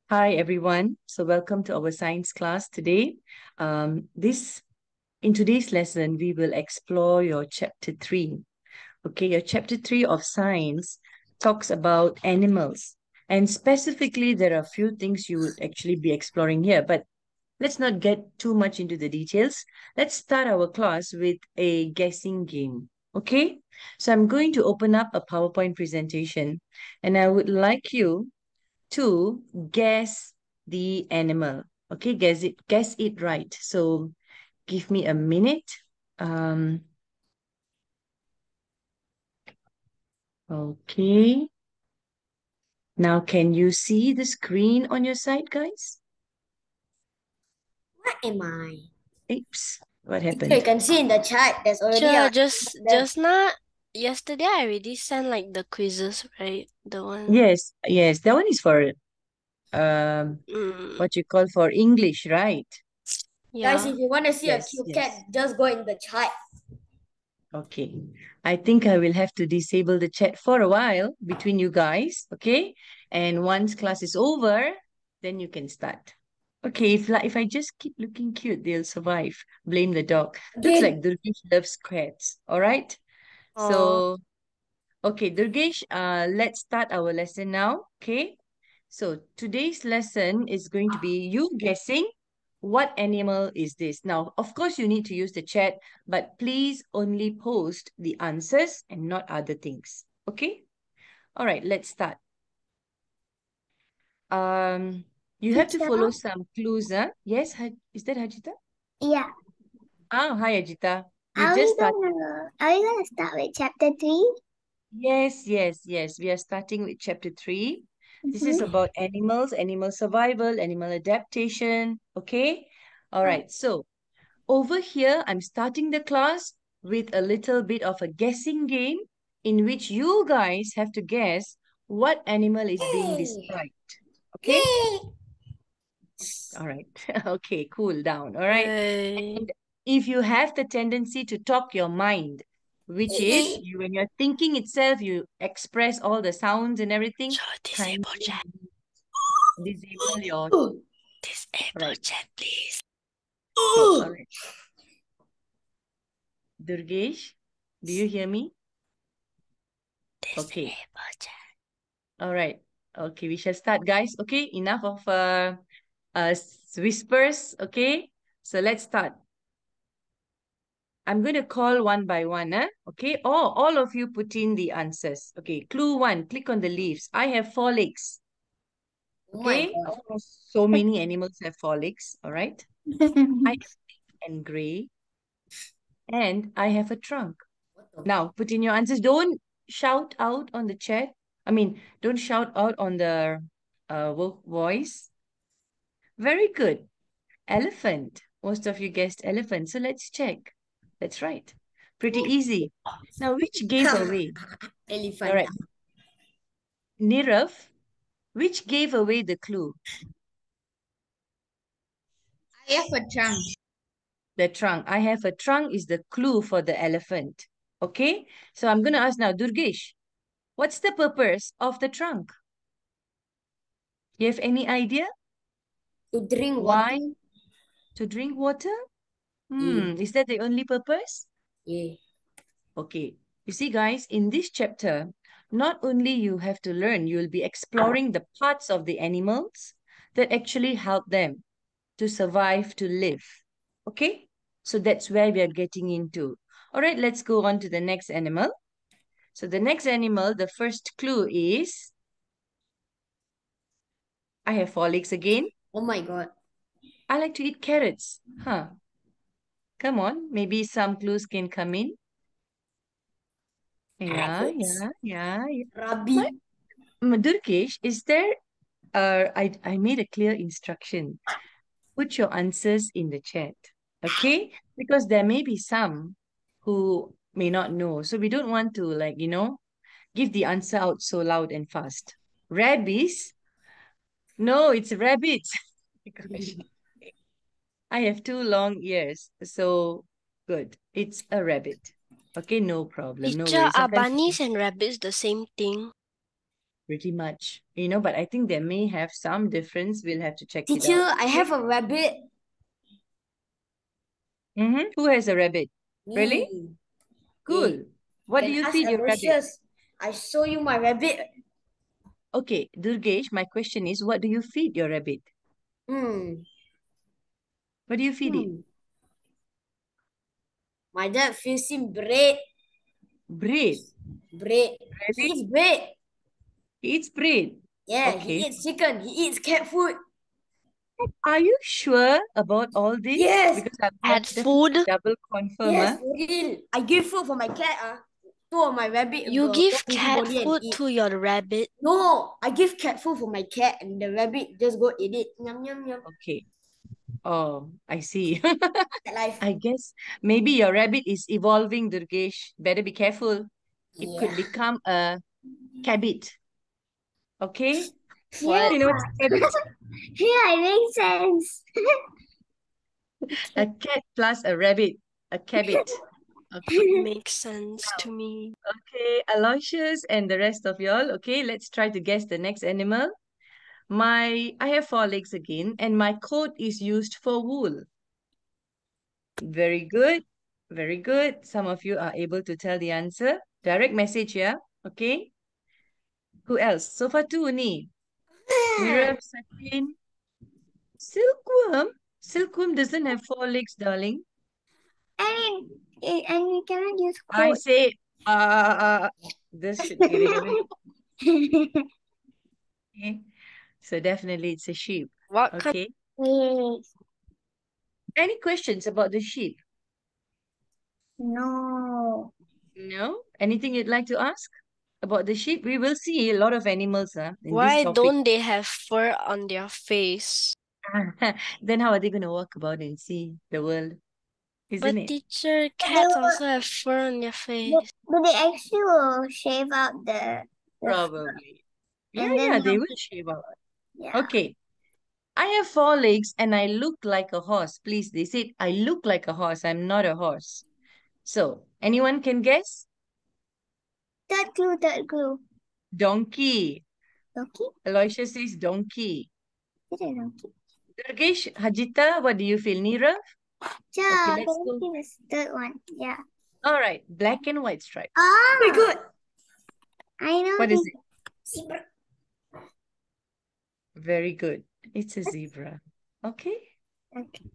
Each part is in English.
Hi everyone. So welcome to our science class today. In today's lesson, we will explore your chapter 3. Okay, your chapter 3 of science talks about animals. And specifically, there are a few things you would actually be exploring here, but let's not get too much into the details. Let's start our class with a guessing game. Okay, so I'm going to open up a PowerPoint presentation and I would like you to guess the animal. Okay, guess it right. So give me a minute. Okay. Now can you see the screen on your side, guys? What am I? Oops, what You happened? can see in the chat, there's already Sure, a just now, yesterday I already sent like the quizzes, right? The one. Yes, yes, that one is for um Mm, what you call for English, right? Guys, yeah. if you want to see a Yes, cute cat, yes. just go in the chat. Okay. I think I will have to disable the chat for a while between you guys, okay? And once class is over, then you can start. Okay, if I just keep looking cute, they'll survive. Blame the dog. Looks like Again, Durgesh loves cats. All right. Oh, So, okay, Durgesh, let's start our lesson now. Okay. So today's lesson is going to be you guessing what animal is this. Now, of course, you need to use the chat, but please only post the answers and not other things. Okay. All right. Let's start. Um, you have to teacher. follow some clues. Huh? Yes. Is that Hajita? Yeah. Ah, hi, Ajita. You Are just we start. gonna start with chapter 3? Yes, yes, yes. We are starting with chapter 3. This is Mm-hmm. about animals, animal survival, animal adaptation. Okay. All right. So over here, I'm starting the class with a little bit of a guessing game in which you guys have to guess what animal is being Yay! described. Okay. Yay! All right. Okay. Cool down. All right. yay. And if you have the tendency to talk your mind, which is you when you're thinking itself, you express all the sounds and everything, Sure, disable kindly chat. disable your Disable right. chat, please. Okay, all right. Durgesh, do you hear me? Okay, Disable chat. all right. Okay, we shall start, guys. Okay, enough of whispers. Okay, so let's start. I'm going to call one by one. Okay, all of you put in the answers. Okay, clue one, click on the leaves. I have 4 legs. Oh my Okay, god. almost so many animals have 4 legs. All right, I am pink and gray, and I have a trunk. What the Now, put in your answers. Don't shout out on the chat. I mean, don't shout out on the voice. Very good. Elephant. Most of you guessed elephant. So let's check. That's right. Pretty easy. Now, which gave away? All Elephant. right. Nirav, which gave away the clue? I have a trunk. The trunk. I have a trunk is the clue for the elephant. Okay. So I'm going to ask now, Durgesh, what's the purpose of the trunk? You have any idea? To drink Why? water? To drink water? Yeah. Is that the only purpose? Yeah. Okay. You see, guys, in this chapter, not only you have to learn, you'll be exploring the parts of the animals that actually help them to survive, to live. Okay? So that's where we are getting into. All right, let's go on to the next animal. So the next animal, the first clue is I have 4 legs again. Oh my god. I like to eat carrots. Huh. Come on, maybe some clues can come in. Yeah, Rabbits. yeah, yeah, yeah. What? Rabbit. Durkesh, is there I made a clear instruction. Put your answers in the chat. Okay? Because there may be some who may not know. So we don't want to give the answer out so loud and fast. Rabbits? No, it's rabbits. Gosh. I have 2 long ears. So good. It's a rabbit. Okay, no problem. No Teacher, worries. are Sometimes bunnies and rabbits the same thing? pretty much. But I think there may have some difference. We'll have to check it Teacher, out. I have a rabbit. Who has a rabbit? Really? Me. Cool. What do Can you ask feed your rabbit? Aloysius. I show you my rabbit. Okay, Durgesh, my question is, what do you feed your rabbit? Hmm. What do you feed it? My dad feeds him bread. Bread. Bread. He Really? eats bread. He eats bread. Yeah, Okay. he eats chicken. He eats cat food. Are you sure about all this? Yes. Because I'll Cat definitely food? double confirm. Yes, for real. I give food for my cat. Two of my rabbit You go give cat busybody and food eat. to your rabbit? No, I give cat food for my cat and the rabbit just go eat it. Yum, yum, yum. Okay. Oh, I see. That life. I guess maybe your rabbit is evolving, Durgesh. Better be careful. It Yeah. could become a cabbit. Okay? What? You know what's a cabbit? Yeah, it makes sense. A cat plus a rabbit. A cabbit. Okay. Makes sense to me. Okay, Aloysius and the rest of y'all. Okay, let's try to guess the next animal. I have 4 legs again, and my coat is used for wool. Very good. Very good. Some of you are able to tell the answer. Direct message, yeah? Okay. Who else? So far, two only. Nirav, Sachin. Silkworm. Silkworm doesn't have 4 legs, darling. And we cannot use I code. say, this should get it away. Okay. So definitely it's a sheep. What kind? Okay. Any questions about the sheep? No. No? Anything you'd like to ask about the sheep? We will see a lot of animals in this Why topic. don't they have fur on their face? Then how are they going to walk about and see the world? Isn't But it? teacher, cats also have fur on their face. But they actually will shave out the Probably. Yeah, and then they will shave out. yeah. Okay. I have 4 legs and I look like a horse. Please, they said I look like a horse. I'm not a horse. So, anyone can guess? Third clue. Donkey. Donkey? Aloysius says donkey. Is it a donkey? Durgesh, Hajita, what do you feel? Nirav? Yeah, Okay, let's go. donkey is the third one. Yeah. All right, black and white stripes. Oh my god. I know. What is it? Zebra. Very good. It's a zebra. Okay. Okay.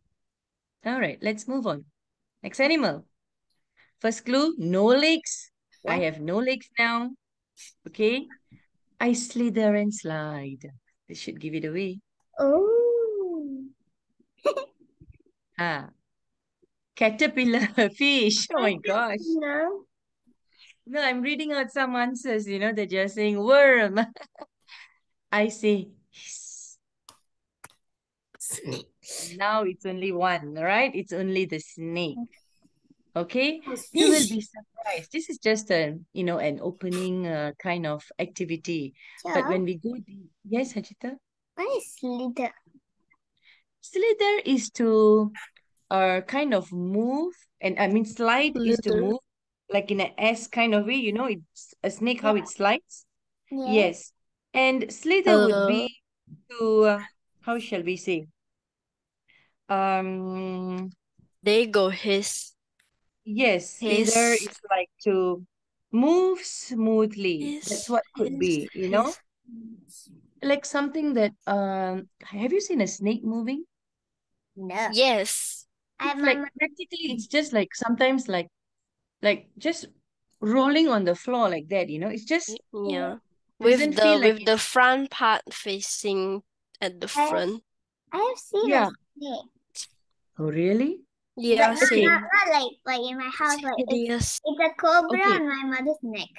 All right, let's move on. Next animal. First clue, no legs. I have no legs now. Okay. I slither and slide. This should give it away. Oh. Caterpillar fish. Oh my gosh. No. No, I'm reading out some answers, that you're saying worm. I say hiss. Snake. Now it's only one, right? It's only the snake. Okay, you will be surprised. This is just an opening kind of activity. But when we go deep, yes, Hajita? What is slither? Slither is to kind of move, and I mean slide is to Slither. move like in an S kind of way. It's a snake how it slides. Yes, and slither would be to how shall we say? They go hiss. Yes, slither Hiss. is like to move smoothly. Hiss. That's what could Hiss. be, Hiss. like something that have you seen a snake moving? No. Yes. It's like practically it's just like sometimes like just rolling on the floor like that, it's just Yeah. doesn't feel like With the front part facing at the front. I have seen Yeah. a snake. Oh really? Yeah, But same. not like in my house. Like Hideous. it's a cobra Okay. on my mother's neck.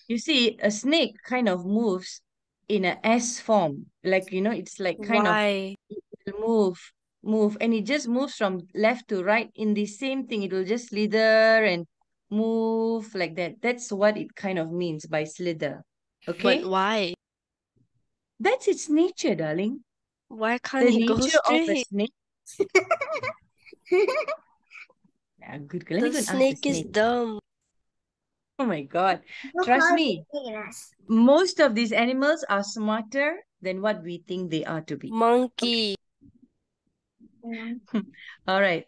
You see, a snake kind of moves in a S form. Like, it's like kind of Why? it will move, and it just moves from left to right in the same thing. It will just slither and move like that. That's what it kind of means by slither. Okay? But why? That's its nature, darling. Why can't The he go nature of a straight? snake. Yeah, good girl. Let The me go and ask the snake is snake. dumb. Oh my God. Go Trust call me, the us. most of these animals are smarter than what we think they are to be. Monkey. All right.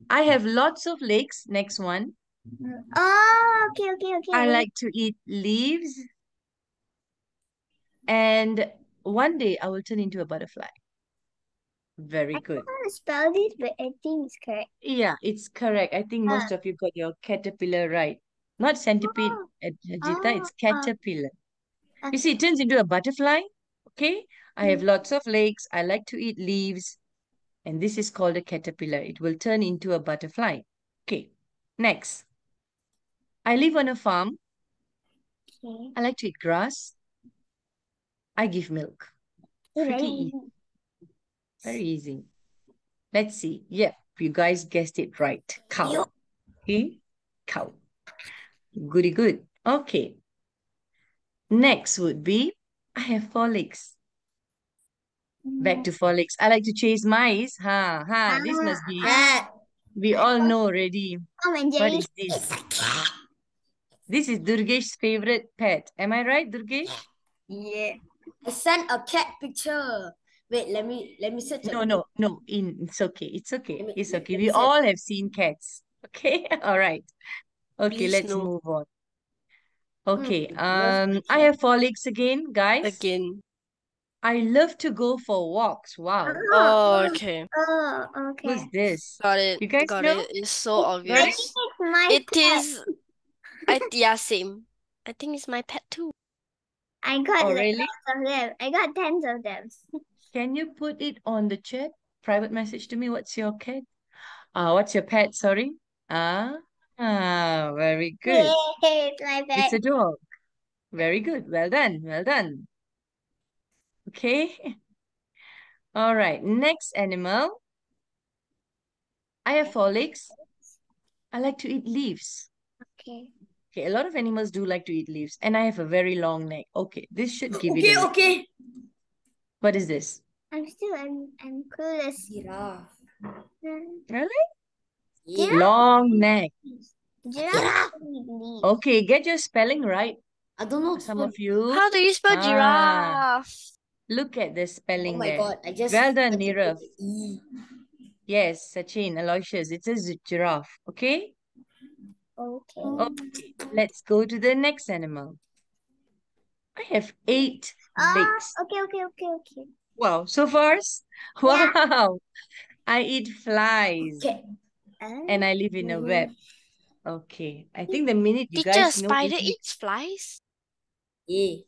I have lots of legs. Next one. Oh, okay. I like to eat leaves. And one day I will turn into a butterfly. Very I good. don't want to spell this, but I think it's correct. Yeah, it's correct. I think most of you got your caterpillar right. Not centipede, Ajita, it's caterpillar. You see, it turns into a butterfly. Okay. I have lots of legs. I like to eat leaves. And this is called a caterpillar. It will turn into a butterfly. Okay. Next. I live on a farm. Okay. I like to eat grass. I give milk. Pretty easy. Very easy. Let's see. Yep, you guys guessed it right. Cow. Okay. Cow. Goody good. Okay. Next would be, I have 4 legs. Back to 4 legs. I like to chase mice. This must be, Cat. we all know already. Tom and What Jerry. is this? It's a cat. This is Durgesh's favorite pet. Am I right, Durgesh? Yeah. I sent a cat picture. Wait, let me search. No. It's okay. It's okay. Let me- It's let- okay. let me We search. all have seen cats. Okay. All right. Okay, Please let's no. move on. Okay. Where's I have 4 legs again, guys. Again. I love to go for walks. Wow. Oh, okay. Oh, okay. Who's this? Got it. You guys Got know? it. It's so I obvious. think it's my It cat. is. Yeah, same. I think it's my pet too. I got Oh, like really? lots of them. I got tens of them. Can you put it on the chat? Private message to me. What's your cat? What's your pet? Sorry. Very good. Yay, it's my It's pet. a dog. Very good. Well done. Well done. Okay. All right. Next animal. I have 4 legs. I like to eat leaves. Okay. Okay, a lot of animals do like to eat leaves, and I have a very long neck. Okay, this should give it a. Okay. What is this? I'm clueless. Giraffe. Really? Giraffe. Long neck. Giraffe. Okay, get your spelling right. I don't know. Some of you. How do you spell Ah, giraffe? Look at the spelling Oh my there. God! I just. Well done, I just Nirav. put the E. Yes, Sachin, Aloysius. It's a giraffe. Okay? Okay. Okay, let's go to the next animal. I have 8 legs. Okay. Wow, so fast. Yeah. Wow. I eat flies Okay. and I live in a web. Okay, I think the minute you Teacher, guys know spider this, eats flies? Yeah.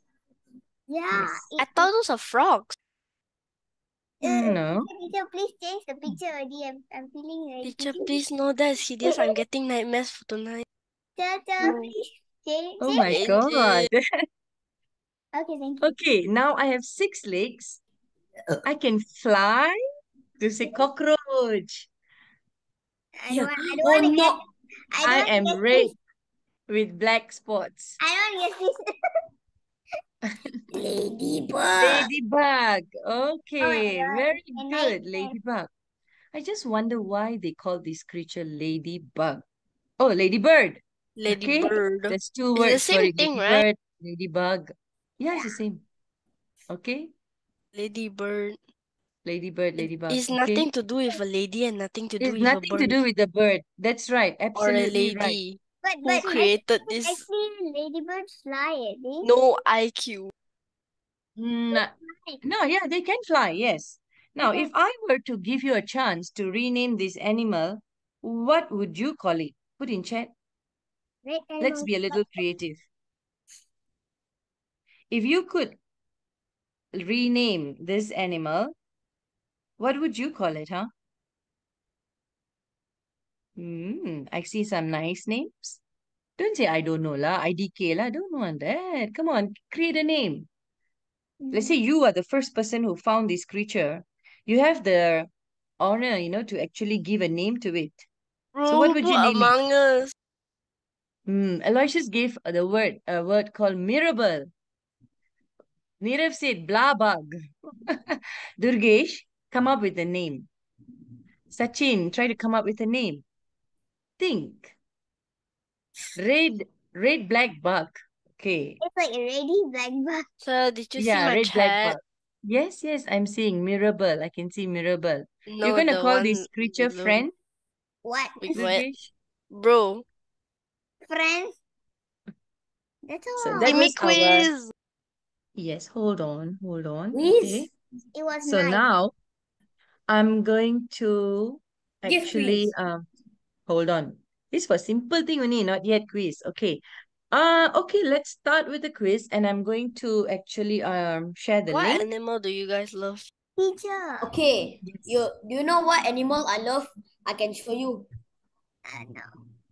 Yeah. yes. I thought those are frogs. No. Teacher, please change the picture already. I'm feeling like. Teacher, please no, that's hideous. I'm getting nightmares for tonight. Teacher, please change. Oh my Change God. it. Okay, thank you. Okay, now I have 6 legs. I can fly to say cockroach. I don't Oh, want to no. get. I don't am get red this. with black spots. I don't get this. Ladybug. Ladybug. Oh Okay, my God. very And good. I- Ladybug. I just wonder why they call this creature ladybug. Oh, ladybird. Okay, Ladybird. there's 2 It's the words for same it. thing, right? Ladybird, ladybug. Yeah, it's the same. Okay, Ladybird. ladybird, ladybug. It's Okay, nothing to do with a lady and nothing to do it's with a nothing to bird do with the bird. That's right. or a Absolutely right. lady. Who But created this? actually, ladybirds fly. They No IQ. No, yeah, they can fly. Yes. Now, Okay. if I were to give you a chance to rename this animal, what would you call it? Put in chat. Red Let's animals. be a little creative. If you could rename this animal, what would you call it, huh? I see some nice names. Don't say I don't know lah, IDK lah. Don't want that. Come on, create a name. Let's say you are the first person who found this creature. You have the honor, to actually give a name to it. So what would you name it? Among Us. Aloysius gave a word called mirable. Nirav said blah bug. Durgesh, come up with a name. Sachin, try to come up with a name. Think. Red Red black bug. Okay. It's like a ready black bug. So did you see Yeah, my red black chat? bug. Yes, yes, I'm seeing Mirabelle. I can see Mirabelle. You're No, gonna the call one this creature below. friend, What? Wait, what? Durgesh? Bro, Friends? That's So all. that give me was our, quiz. yes, hold on. Quiz? Okay. It was So nice. now I'm going to Give actually, quiz. hold on. This was simple thing only, not yet quiz. Okay. Okay, let's start with the quiz, and I'm going to actually share the What link. animal do you guys love? Teacher. Okay, Yes. do you know what animal I love? I can show you. No.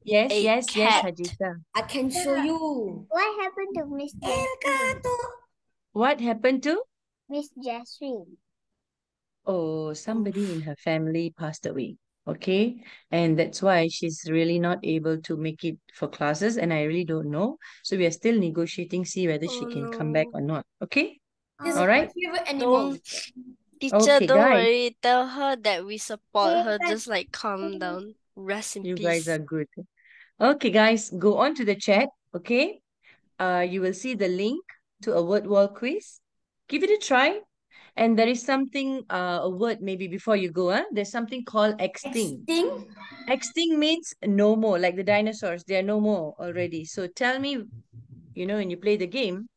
Yes, A yes, cat. Hajita. I can show you. What happened to Miss Jasmine? What happened to? Miss Jasmine. Oh, somebody in her family passed away. Okay. And that's why she's really not able to make it for classes. And I really don't know. So we are still negotiating, see whether she Oh can come back no. or not. Okay. This All is my right. favorite animal. Teacher, Okay, don't guys. worry. Tell her that we support Hey, her. but- Just like calm down. Rest in You peace. guys are good. Okay, guys, go on to the chat. Okay. You will see the link to a word wall quiz. Give it a try. And there is something, a word maybe before you go, there's something called extinct. Extinct. Extinct means no more, like the dinosaurs, they are no more already. So tell me, when you play the game,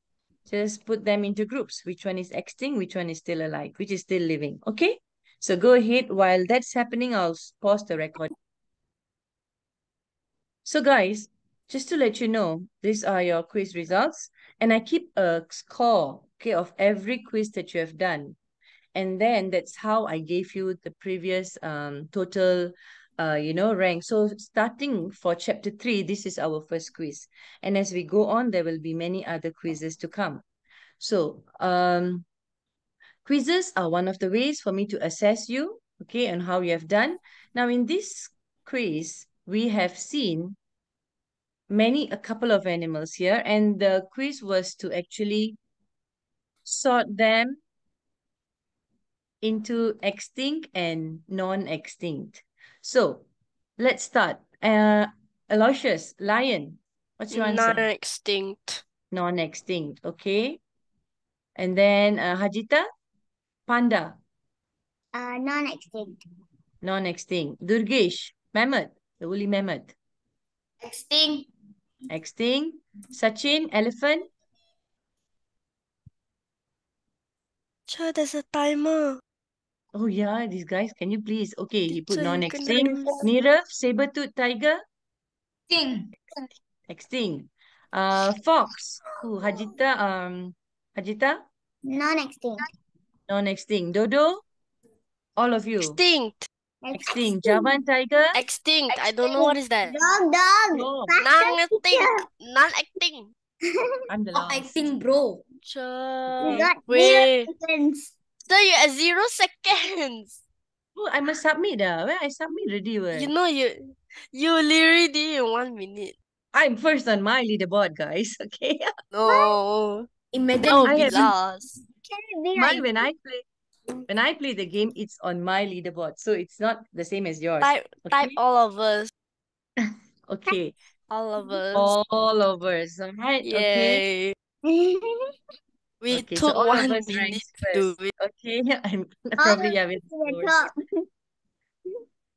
just put them into groups. Which one is extinct, which one is still alive, which is still living. Okay? So go ahead. While that's happening, I'll pause the record. So guys, just to let you know, these are your quiz results. And I keep a score, okay, of every quiz that you have done. And then that's how I gave you the previous total rank. So starting for chapter 3, this is our first quiz. And as we go on, there will be many other quizzes to come. So quizzes are one of the ways for me to assess you, okay, and how you have done. Now in this quiz, we have seen a couple of animals here, and the quiz was to actually sort them into extinct and non-extinct. So let's start. Aloysius, lion. What's your answer? Non-extinct. Non-extinct. Okay. And then Hajita, panda. Non-extinct. Non-extinct. Durgesh, mammoth, the woolly mammoth. Extinct. Extinct. Sachin, elephant. Sure, there's a timer. Oh yeah, these guys, can you please? Okay, he put Teacher, you can non-extinct. do this. Nirav, saber-tooth tiger. Extinct. Extinct. Fox. Ooh, Hajita, Non-extinct. non-extinct. Dodo, all of you. Extinct. Extinct. Javan tiger. Extinct. I don't know what is that. Dog. No, Non-extinct. Non-extinct. I'm the Not last. acting, bro. Sure. You got Wait. 0 seconds. So you're at 0 seconds. Oh, I must submit. Where I submit already. You Where? know you literally did in 1 minute. I'm first on my leaderboard, guys. Okay. No. Imagine That would I be haven't- last. Can it be Mine like when I play the game, it's on my leaderboard, so it's not the same as yours. Type Okay. all of us. Okay. All of us. All of us. All right. Okay. Yay. We Okay. So took all of 1 us minute ranks to do first. it. Okay. I'm all probably the way having to the scores. top?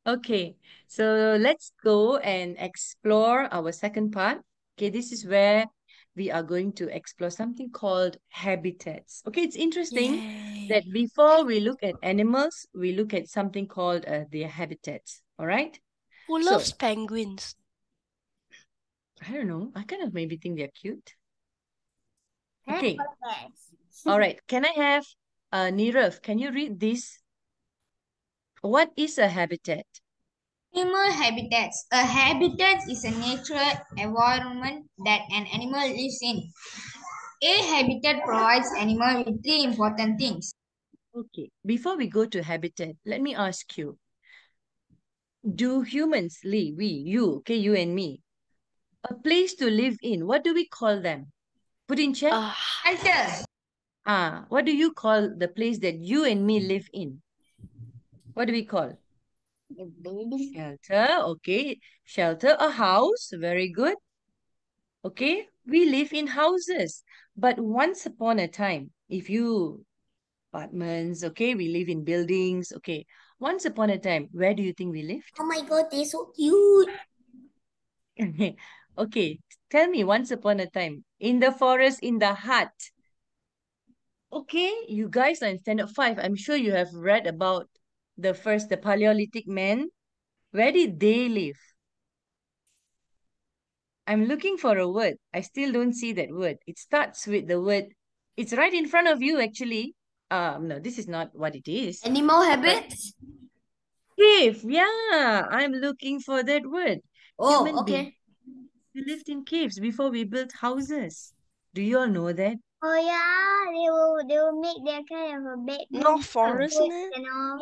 Okay, so let's go and explore our second part. Okay, this is where we are going to explore something called habitats. Okay, it's interesting Yay. that before we look at animals, we look at something called their habitats. All right? Who So- loves penguins? I don't know. I kind of maybe think they're cute. Okay, Yes. all right. Can I have Nirav? Can you read this? What is a habitat? animal habitats. A habitat is a natural environment that an animal lives in. A habitat provides animal with three important things. Okay, before we go to habitat, let me ask you. Do humans live, you and me, a place to live in? What do we call them? Put in chat. Shelter. What do you call the place that you and me live in? What do we call? The building. Shelter. Okay. Shelter, a house. Very good. Okay, we live in houses. But once upon a time, if you apartments, okay, we live in buildings, okay. Once upon a time, where do you think we lived? Oh my God, they're so cute. Okay, tell me once upon a time, in the forest, in the hut. Okay, you guys are in standard 5. I'm sure you have read about the Paleolithic man. Where did they live? I'm looking for a word. I still don't see that word. It starts with the word. It's right in front of you, actually. No, this is not what it is. Animal habits? Cave. Yeah, I'm looking for that word. Oh, Human being. okay. We lived in caves before we built houses. Do you all know that? Oh yeah, they will make their kind of a bedroom Not forest, with ne? and all.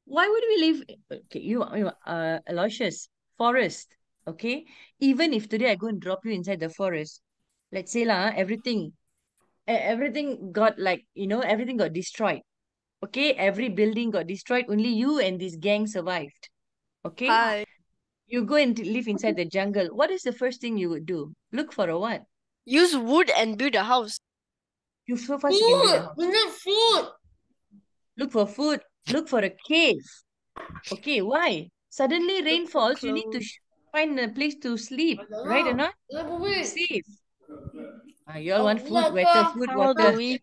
Why would we live? Okay, you Aloysius, forest. Okay, even if today I go and drop you inside the forest, let's say lah, everything got like everything got destroyed. Okay, every building got destroyed. Only you and this gang survived. Okay, Hi. you go and live inside the jungle. What is the first thing you would do? Look for a what? Use wood and build a house. You so fast you can build a Food! house. We need food! Look for food. Look for a cave. Okay, why? Suddenly rain Look for falls, you need to clothes. find a place to sleep, right or not? Safe. You all want food, water, food, How water. do we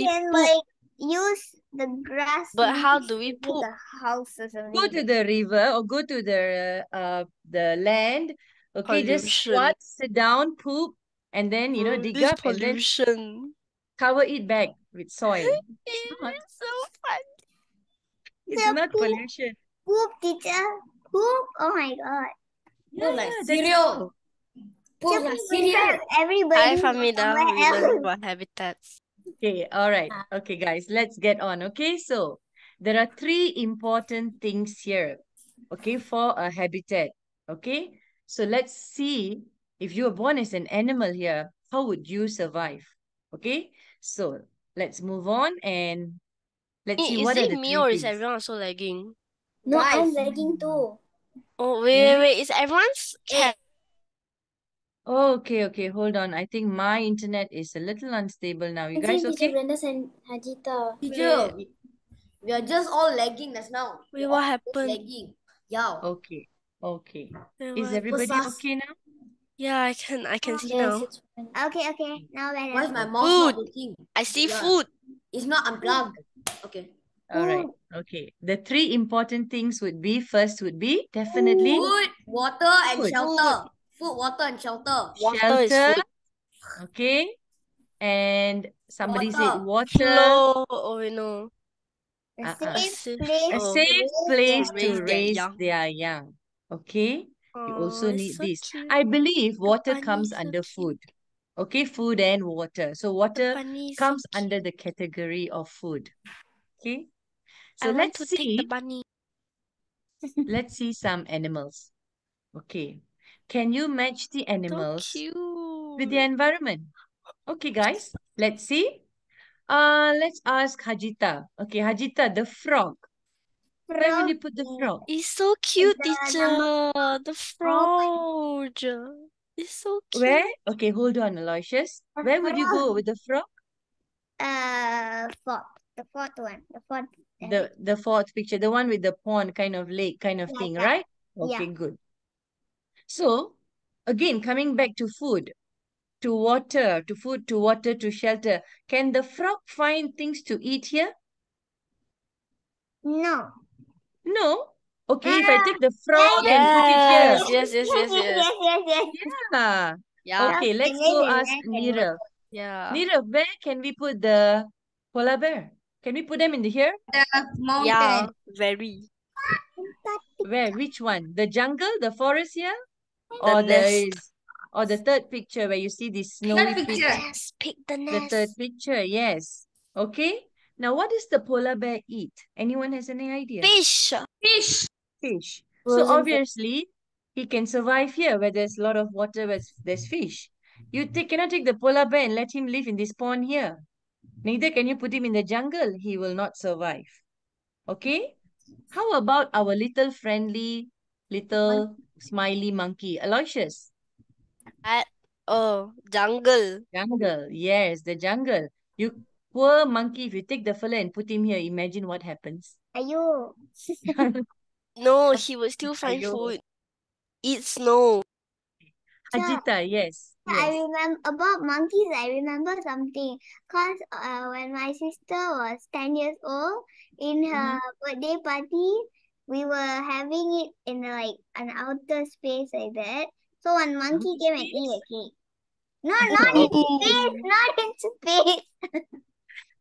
We can poop? like use the grass But how leaves do we to build poop? a house or Go something. to the river or go to the land. Okay, just Pollution. squat, sit down, poop, and then dig This up and then pollution. cover it back with soil. It's not. It's so fun. It's The not poop. pollution. Poop, teacher. Poop. Oh my God. Yeah, like yeah, that's cereal. how. Poop like cereal. Hi, Everybody Famida. somewhere We learn else. about habitats. Okay, all right. Okay, guys, let's get on. Okay, so there are 3 important things here, okay, for a habitat. Okay, so let's see if you were born as an animal here, how would you survive? Okay, so let's move on and let's see Is what are it the me 3 or is things. everyone also lagging? No, I'm Guys. lagging too. Oh, wait. Is everyone's cat? Oh, okay, hold on. I think my internet is a little unstable now. You guys Teacher okay? Brenda and Hajita. Teacher, we are just all lagging just now. Wait, We what all just happened? lagging. Yeah. Okay, okay. Wait, Is what? everybody Sus. okay now? Yeah, I can see Yes, now. it's fine. Okay. Now better. Why is my mouse not Food. working? I see Yeah. food. It's not unplugged. Okay. All right. Okay. The 3 important things would be first would be definitely Food, water, and Food. shelter. Food, water, and shelter. Water is shelter. food. Okay. And somebody said Water. water. Flow. Oh, wait, no. A Uh-uh. safe safe- place. A oh, safe place to to raise their raise young. their young. Okay. You also Oh, it's need so this. cute. I believe water bunny comes is so under cute. food. Okay, food and water. So The water bunny is so comes cute. under the category of food. Okay. So I want let's to take the see. bunny. Let's see some animals. Okay. Can you match the So animals with the cute. environment? Okay, guys, let's see. Let's ask Hajita. Okay, Hajita, the frog. Where will you put the frog? It's so cute, The teacher. The frog. It's so cute. Where? Okay, hold on, Aloysius. Where would you go with the frog? Fourth. The fourth one. The fourth. The fourth picture, the one with the pond kind of lake kind of Like thing, that. right? Yeah. Okay, good. So, again, coming back to food, to water, to food, to water, to shelter. Can the frog find things to eat here? No. No. Okay, if I take the frog and put it Yes, here. yes. Yeah. Yeah, Okay, Frog let's can go live in ask that Neerav. yeah. Neerav, where can we put the polar bear? Can we put them in the here? The mountain. Yeah, very. Where? Which one? The jungle, the forest here? The Or nest. or the third picture where you see this snowy peak? picture. Yes, pick the The third nest. picture, yes. Okay. Now, what does the polar bear eat? Anyone has any idea? Fish. Fish. Fish. So obviously, he can survive here where there's a lot of water, where there's fish. You cannot take the polar bear and let him live in this pond here. Neither can you put him in the jungle. He will not survive. Okay? How about our little friendly, little smiley monkey? Aloysius. Cat. Oh, jungle. Jungle. Yes, the jungle. You poor monkey, if you take the fella and put him here, imagine what happens. Ayo. No, he would still find Aiyo. food. Eat snow. So, Hajita, yes. I Yes. remember about monkeys. I remember something. Cause when my sister was 10 years old, in her birthday party, we were having it in like an outer space like that. So one monkey came and ate a cake. No, not in space, not in space.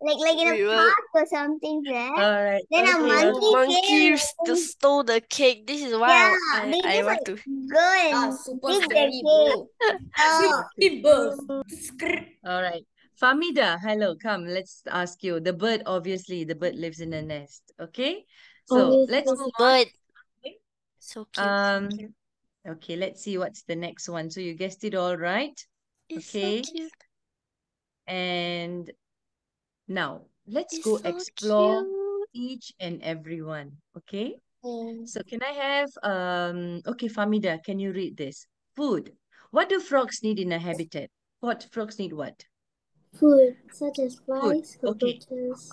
like in a We will. park or something there. All right. Then a Okay. monkey came Monkeys and just stole the cake. This is why yeah, they I just want like to. go and Super pick the scary, cake. bro. Oh, Timbers. All right. Famida, hello. Come, let's ask you. The bird, obviously, the bird lives in a nest. Okay. So let's move on. Bird. Okay. So cute. Okay, let's see what's the next one. So you guessed it all right. It's so Okay. cute. And now let's It's go so explore cute. each and every one. Okay. mm. So can I have okay, Famida, can you read this? Food. What do frogs need in a habitat? What frogs need what? Food such as Food. flies, Okay. cockroaches,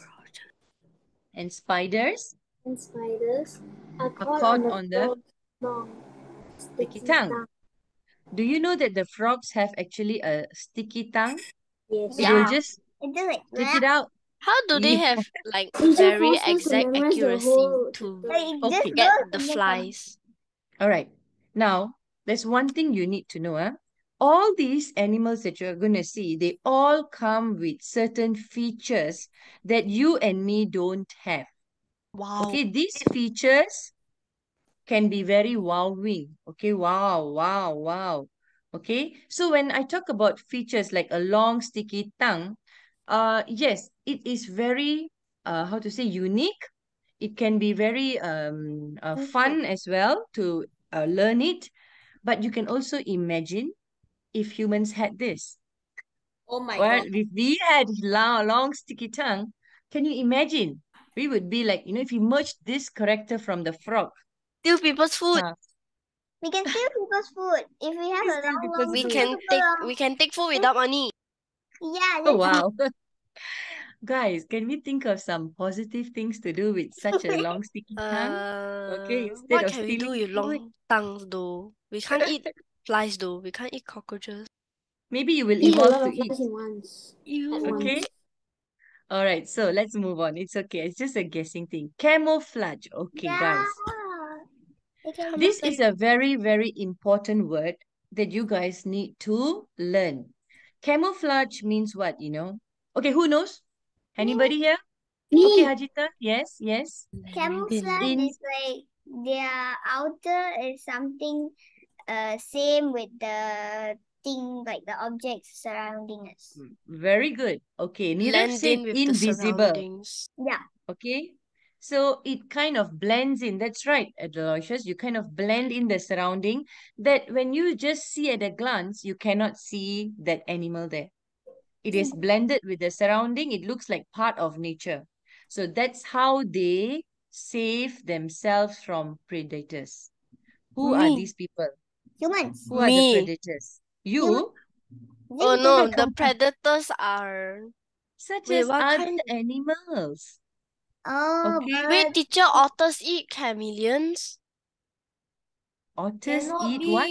And spiders and spiders are are caught caught on the on the frog's long, sticky sticky tongue. tongue. Do you know that the frogs have actually a sticky tongue? Yes. It will Yeah. just It's just like take it out. How do they Yeah. have like Teacher very forced us to exact memorize the accuracy whole to chapter. like it just Okay. get goes the in the tongue. flies? All right. Now, there's one thing you need to know. All these animals that you're going to see, they all come with certain features that you and me don't have. Wow. Okay, these features can be very wowing. Okay, wow, wow, wow. Okay, so when I talk about features like a long sticky tongue, yes, it is very, how to say, unique. It can be very fun as well to learn it, but you can also imagine if humans had this. Oh my Well, god. if we had long sticky tongue, can you imagine? We would be like, if you merged this character from the frog, Steal people's food. We can steal people's food if we have a Steal long, people's long, We food. can super take long. food without money. Yeah, Oh, let's wow. Guys, can we think of some positive things to do with such a long sticky tongue? Okay, instead What of can we do stealing with food, long tongues though? We can't eat flies though. We can't eat cockroaches. maybe you will Eat a evolve lot to of eat. flies in once. At Ew. Okay. once. All right, so let's move on. It's okay. It's just a guessing thing. Camouflage. Okay, yeah. guys. They can This just is a very, very important word that you guys need to learn. Camouflage means what, Okay, who knows? Anybody here? Okay, Hajita? Yes, yes. camouflage In is like their outer is something same with the thing like the objects surrounding us. very good. Okay, Neeraj Blend said in with the invisible. surroundings. Yeah. Okay, so it kind of blends in. That's right, Aloysius. You kind of blend in the surrounding that when you just see at a glance, you cannot see that animal there. It is blended with the surrounding. It looks like part of nature. So that's how they save themselves from predators. Who are Me. these people? Humans. Who are the Me. predators? You, Oh no, the predators are. such Wait, as what other kind? animals. Oh, Okay, Wait, teacher, otters eat chameleons? otters Cannot eat be. what?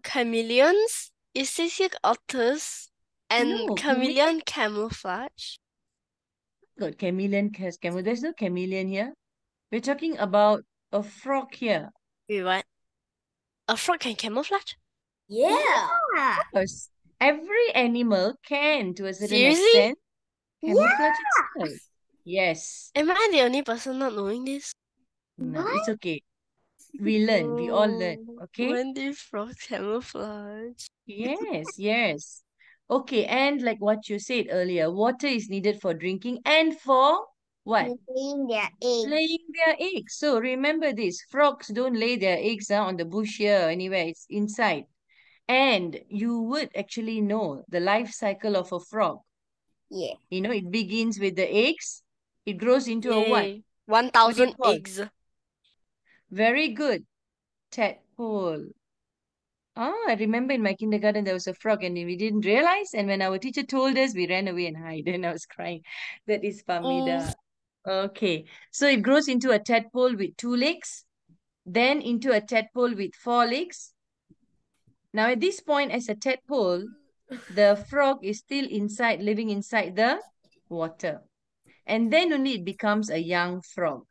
Chameleons? It says here otters and No, chameleon camouflage. got chameleon, camel. There's no chameleon here. We're talking about a frog here. Wait, what? A frog can camouflage? Yeah. yeah. Of course, every animal can, to a certain Seriously? extent, camouflage itself. Yes. Am I the only person not knowing this? No, it's okay. We learn. We all learn. Okay? When did frogs camouflage? Yes, yes. Okay, and like what you said earlier, water is needed for drinking and for what? Laying their eggs. Laying their eggs. So remember this, frogs don't lay their eggs on the bush here anywhere, it's inside. And you would actually know the life cycle of a frog. Yeah. It begins with the eggs, it grows into a what? Yay. What do you 1,000 call? eggs. Very good. Tadpole. I remember in my kindergarten there was a frog and we didn't realize. And when our teacher told us, we ran away and hid. And I was crying. That is Famida. Okay. So it grows into a tadpole with 2 legs, then into a tadpole with 4 legs. Now at this point, as a tadpole, the frog is still inside, living inside the water. And then only it becomes a young frog.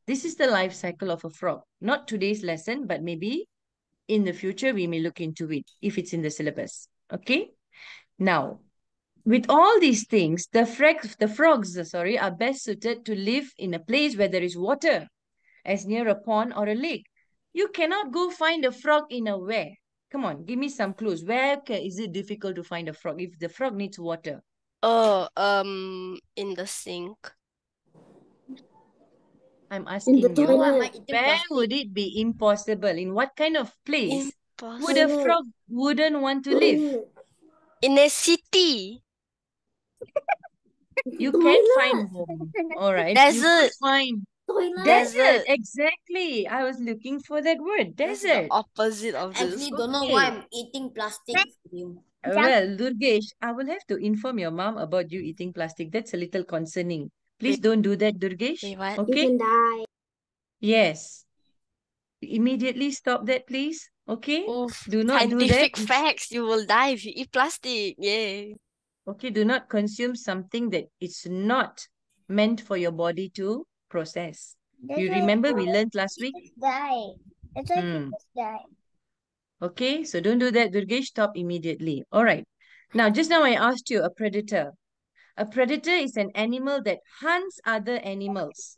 This is the life cycle of a frog. Not today's lesson, but maybe in the future, we may look into it if it's in the syllabus. Okay. Now, with all these things, the frogs are best suited to live in a place where there is water, as near a pond or a lake. You cannot go find a frog in a where. Come on, give me some clues. Where is it difficult to find a frog if the frog needs water? Oh, in the sink. I'm In asking the you, toilet. where would it be impossible? In what kind of place would a Impossible. frog wouldn't want to live? Toilet. In a city. You can find home. All right. You could Desert. find Toilet. desert. Exactly. I was looking for that word. That's the Desert. opposite of this. Actually, don't know Okay. why I'm eating plastic. Well, Durgesh, I will have to inform your mom about you eating plastic. That's a little concerning. Please don't do that, Durgesh. Wait, what? You Okay? can die. Yes. Immediately stop that, please. Okay? Oof. Do not do that. Scientific facts. You will die if you eat plastic. Yeah. Okay, do not consume something that is not meant for your body to process. You remember we learned last week? Die. That's why Hmm. fish die. Okay, so don't do that, Durgesh. Stop immediately. All right. Now, just now I asked you a predator. A predator is an animal that hunts other animals.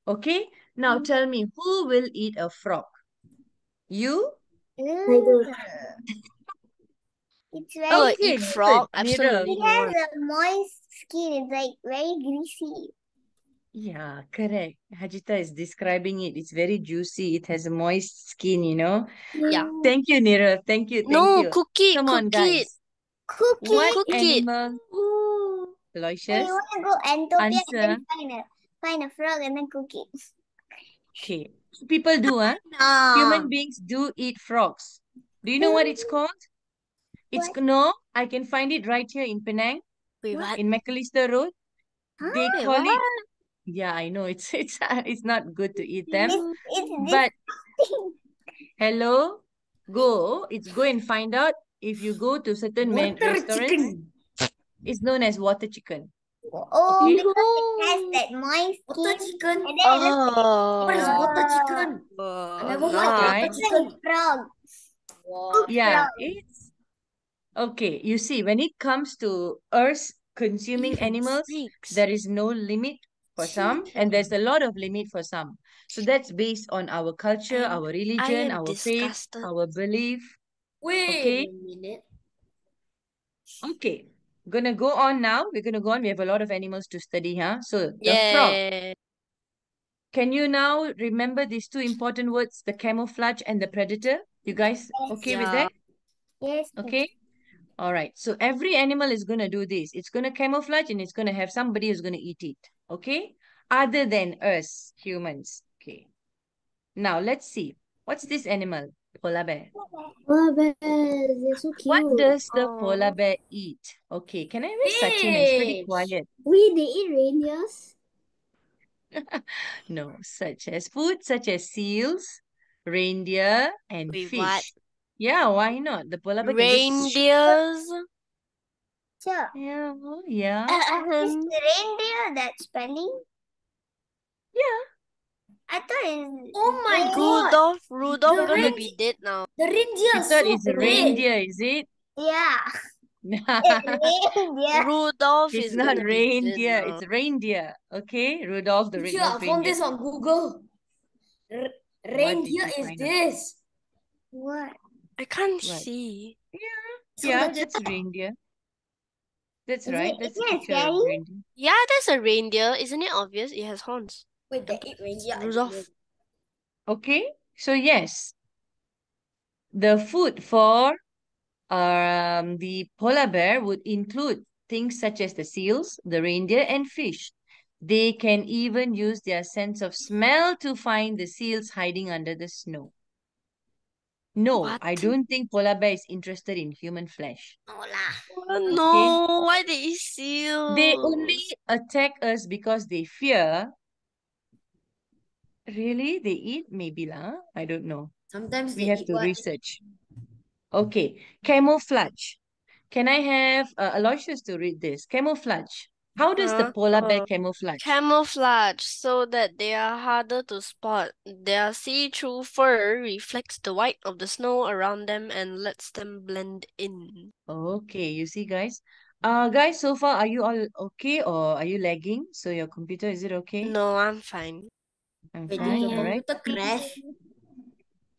Okay? Now tell me, who will eat a frog? You? do. It's Oh, very, eat good. frog? Nira. Absolutely it has not. a moist skin. It's like very greasy. Yeah, correct. Hajita is describing it. It's very juicy. It has a moist skin, you know. Yeah. Thank you, Nira. Thank you. Thank No, you. cook it. Come on, Cook it. guys. Cookie. What Cook it. animal? Ooh. So Aloysius, you want to go Antopia answer. and then find a frog and then cook it. Okay. People do, huh? Human beings do eat frogs. Do you know what it's called? It's no, I can find it right here in Penang, Wait, what? in McAllister Road. They Wait, call it. what? Yeah, I know it's not good to eat them. It's But hello, go and find out. If you go to certain restaurants, it's known as water chicken. Oh, Okay. because it has that moist Water skin. chicken. And then it looks Oh. What is water chicken? I never heard nah. water Right. chicken. like frog. Yeah, frog. it's okay. You see, when it comes to earth consuming Even animals, snakes. there is no limit for some, and there's a lot of limit for some. So that's based on our culture, And our I religion, am our faith, disgusted. our belief. Wait Okay. a minute. Okay. Gonna go on now. We're gonna go on. We have a lot of animals to study, huh? So the frog. Yeah. Can you now remember these two important words, the camouflage and the predator? You guys okay with Yeah. that? Yes. Okay. All right. So every animal is going to do this. It's going to camouflage and it's going to have somebody who's going to eat it. Okay. Other than us, humans. Okay. Now let's see. What's this animal? Polar bear. Polar bears, they're so cute. What does the Aw. polar bear eat? Okay. Can I have Sachin? It's pretty Fish. quiet. Wait, they eat reindeers? No, food such as seals, reindeer, and Wait, fish. what? Yeah, why not? The polar bear can just Reindeers? Sure. yeah, well, yeah. Is the reindeer that spelling? Yeah. I thought it's Oh my god. Rudolph The gonna ring- be dead now. The reindeer You is thought so it's a big. reindeer, is it? yeah. Reindeer. Rudolph It's is not gonna be dead reindeer, now. it's reindeer. Okay, Rudolph the Yeah, I red-nosed found reindeer. this on Google. Reindeer you is find out? this. What? I can't Right. see. So Yeah, the- that's reindeer. That's Is right. it- That's isn't a it picture of scary? reindeer. Yeah, that's a reindeer. Isn't it obvious? It has horns. Wait, they eat reindeer. I don't Rudolph. know. Okay, so yes, the food for the polar bear would include things such as the seals, the reindeer, and fish. They can even use their sense of smell to find the seals hiding under the snow. No, What? I don't think polar bear is interested in human flesh. No lah. Oh, Okay. no, why they eat They only seals? attack us because they fear. Really? They eat? Maybe lah. I don't know. Sometimes We they have eat to what? research. Okay. Camouflage. Can I have Aloysius to read this? Camouflage. How does the Huh? polar bear camouflage? Camouflage so that they are harder to spot. Their see-through fur reflects the white of the snow around them and lets them blend in. Okay, you see, guys. Guys, so far, are you all okay or are you lagging? So your computer, is it okay? No, I'm fine. I'm Wait, did fine, your all right. computer crash?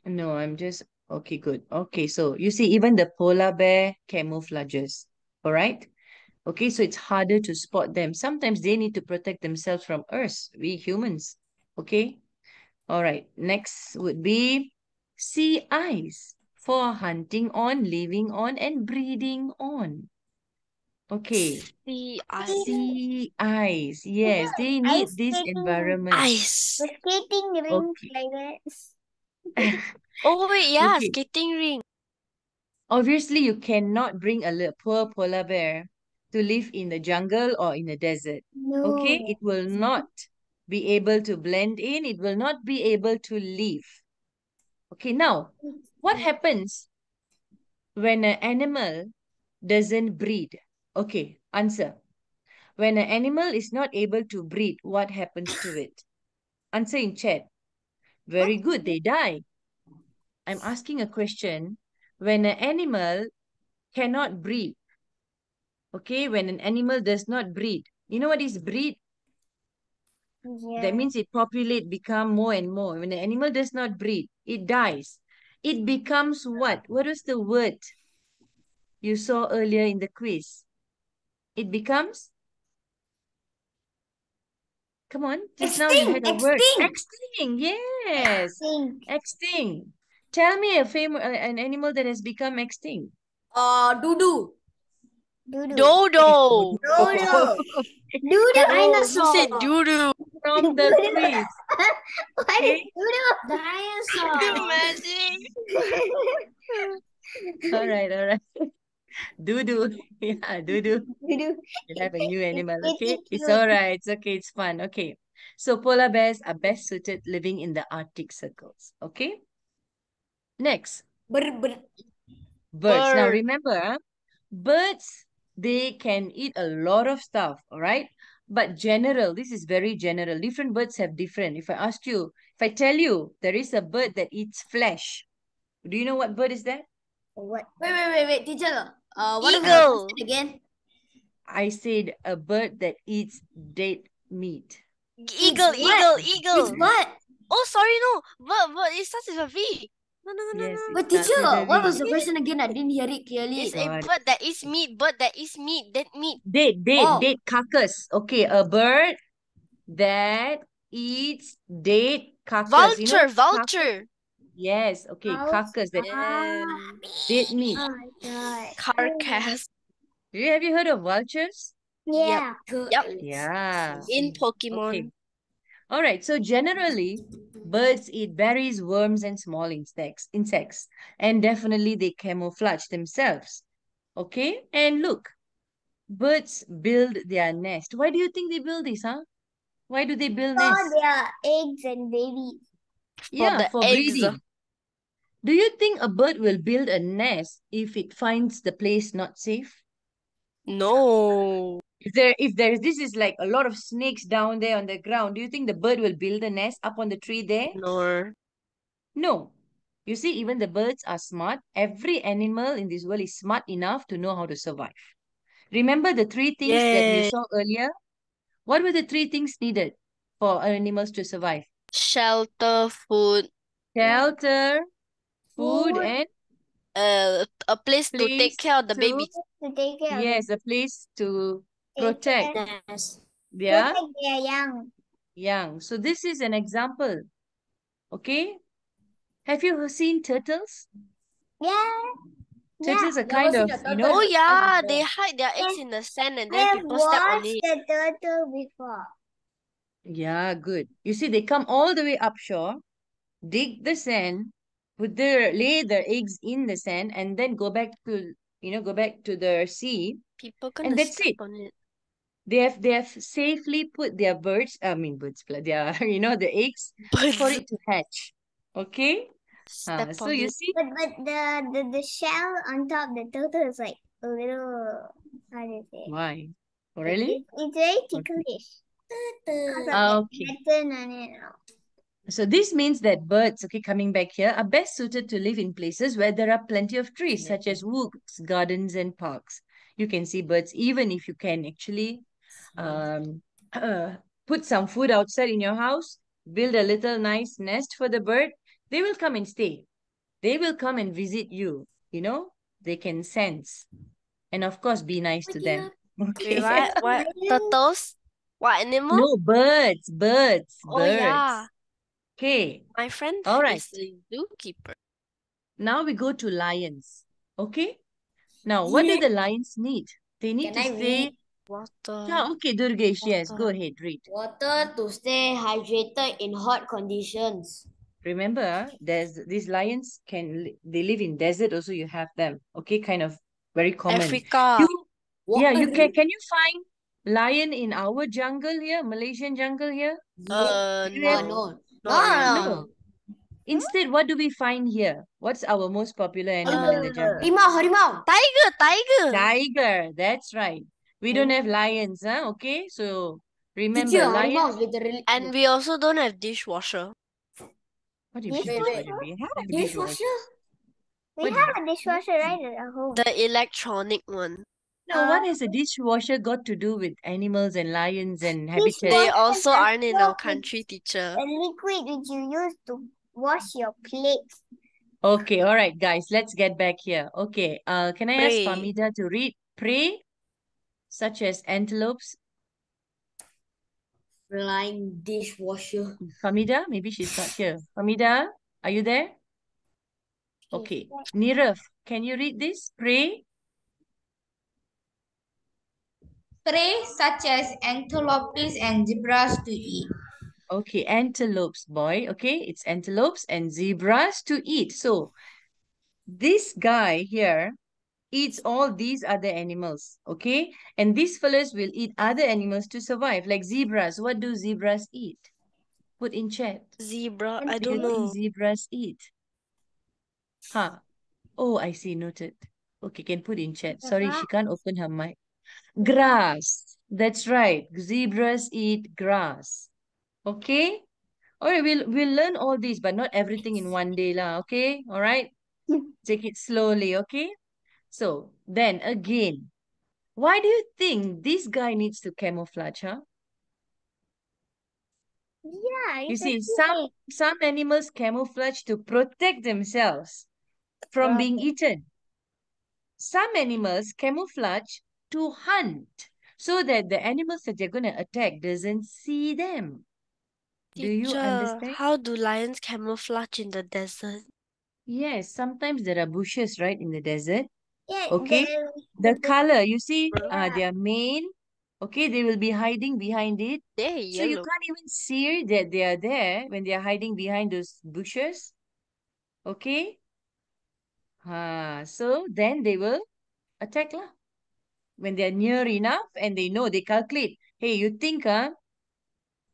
No, I'm just okay, good. Okay, so you see, even the polar bear camouflages, all right? Okay, so it's harder to spot them. Sometimes they need to protect themselves from us, we humans. Okay, all right. Next would be sea ice for hunting on, living on, and breeding on. Okay, Sea ice. sea ice. Yes, they need Ice this skating. environment. Ice. The skating rings Okay. like that. Oh wait, yeah, Okay. skating ring. Obviously, you cannot bring a poor polar bear to live in the jungle or in the desert. Okay, No. it will not be able to blend in. It will not be able to live. Okay, now, what happens when an animal doesn't breed? Okay, answer. When an animal is not able to breed, what happens to it? Answer in chat. Very good, they die. I'm asking a question. When an animal cannot breed, okay, when an animal does not breed, you know what is breed? Yeah. That means it populate, become more and more. When an animal does not breed, it dies. It becomes what? What was the word you saw earlier in the quiz? It becomes? Come on, just now you had a word. Extinct, yes. Extinct. Extinct. Tell me an animal that has become extinct. Doo-doo. Doodoo. Dodo. Dodo. You Doodoo. Dinosaur. said doodoo. From the quiz. What Okay. is doodoo? Dinosaur. Magic. All right. Doo-doo. Yeah, doo-doo. Doodoo. You have a new animal, okay? It's It's cute. all right. It's okay. It's fun. Okay. So polar bears are best suited living in the Arctic circles. Okay. Next, birds. Now Bird. remember, birds, they can eat a lot of stuff, all right? But general, this is very general. Different birds have different. If I tell you there is a bird that eats flesh, do you know what bird is that? What? Wait, teacher. What was the Eagle. question again? I said a bird that eats dead meat. Eagle. It's what? Oh, sorry, no. But it starts with a V. No. Yes, it But starts teacher, with a what V. was the question again? I didn't hear it clearly. It's a God. bird that eats meat. Bird that eats meat. Dead meat. Oh. Dead carcass. Okay, a bird that eats dead carcass. You know, Vulture. yes, okay, Mouse. carcass, that Yeah. dead meat. Oh my God. Carcass. Have you heard of vultures? Yeah. Yep. Yeah. In Okay. Pokemon. All right. So generally, birds eat berries, worms, and small insects. And definitely they camouflage themselves. Okay. And look, birds build their nest. Why do you think they build this, huh? Why do they build For nests? their eggs and babies. Yeah, the for eggs. breeding. Do you think a bird will build a nest if it finds the place not safe? No. If this is like a lot of snakes down there on the ground, do you think the bird will build a nest up on the tree there? No. No. You see, even the birds are smart. Every animal in this world is smart enough to know how to survive. Remember the three things that you Yay. saw earlier? What were the three things needed for animals to survive? Shelter, food, Shelter, food, Food. and a place to take place care of the to, babies. To take care of yes, a place to Take protect care. their Protect their young. young. So this is an example. Okay. Have you seen turtles? Yeah. Turtles are Never kind seen of, a turtle. you know, Oh yeah, before. they hide their eggs in the sand and then I have people step on watched it. the turtle before. yeah, good. You see, they come all the way up shore, dig the sand, lay their eggs in the sand and then go back to, go back to the sea, People and gonna that's step it. on it. They have safely put their their, the eggs for Birds it to hatch. Okay? step So on you it. see, But the shell on top the turtle is like a little, how do you say? why? Oh, It- really? It's very Okay. ticklish because of the Okay. pattern on it. So this means that birds, okay, coming back here, are best suited to live in places where there are plenty of trees, such as woods, gardens, and parks. You can see birds even if you can actually um, put some food outside in your house, build a little nice nest for the bird. They will come and stay. They will come and visit you. They can sense. And of course, be nice to them. Wait, Okay. what? Turtles? What animal? No, birds. Oh yeah, Okay. my friend All right. is a zookeeper. Now we go to lions. Okay. Now, what do the lions need? They need Can to I stay. read? Water. Yeah, okay, Durgesh. Yes, go Water. ahead, read. Water to stay hydrated in hot conditions. Remember, these lions they live in desert. Also, you have them. Okay, kind of very common. Africa. You can you find lion in our jungle here, Malaysian jungle here? No. No. No. Not really. No. Instead, what do we find here? What's our most popular animal in the jungle? Harimau. Tiger. Tiger. That's right. We don't have lions, huh? Okay, so remember, Teacher, lion. harimau is literally. And we also don't have dishwasher. What do you mean dishwasher? We have Dishwasher. We What- have a dishwasher right at home. The electronic one. Now, what has a dishwasher got to do with animals and lions and They habitats? Dishwasher also is a aren't in our soap country, teacher. a liquid which you use to wash your plates. Okay, all right, guys, let's get back here. Okay, can I ask Prey. Famida to read prey, such as antelopes? Flying dishwasher. Famida, maybe she's not here. Famida, are you there? Okay. Nirav, can you read this? Prey? Prey such as antelopes and zebras to eat. Okay, antelopes, boy. Okay, it's antelopes and zebras to eat. So, this guy here eats all these other animals, okay? And these fellas will eat other animals to survive, like zebras. What do zebras eat? Put in chat. Zebra. I What do you don't think know. zebras eat? Huh. Oh, I see. Noted. Okay, can put in chat. Sorry, she can't open her mic. Grass. That's right. Zebras eat grass. Okay? All right, we'll learn all these, but not everything in one day, lah. Okay? All right? Take it slowly, okay? So, then again, why do you think this guy needs to camouflage, huh? Yeah, You it's a see, snake. some animals camouflage to protect themselves from being eaten. Some animals camouflage to hunt so that the animals that they're going to attack doesn't see them. Do you Teacher, understand? how do lions camouflage in the desert? Yes, sometimes there are bushes, right, in the desert. Yeah, Okay. The color, you see, their mane, okay, they will be hiding behind it. They're So you yellow. can't even see that they are there when they are hiding behind those bushes. Okay. So then they will attack lah. When they are near enough and they know, they calculate. Hey, you think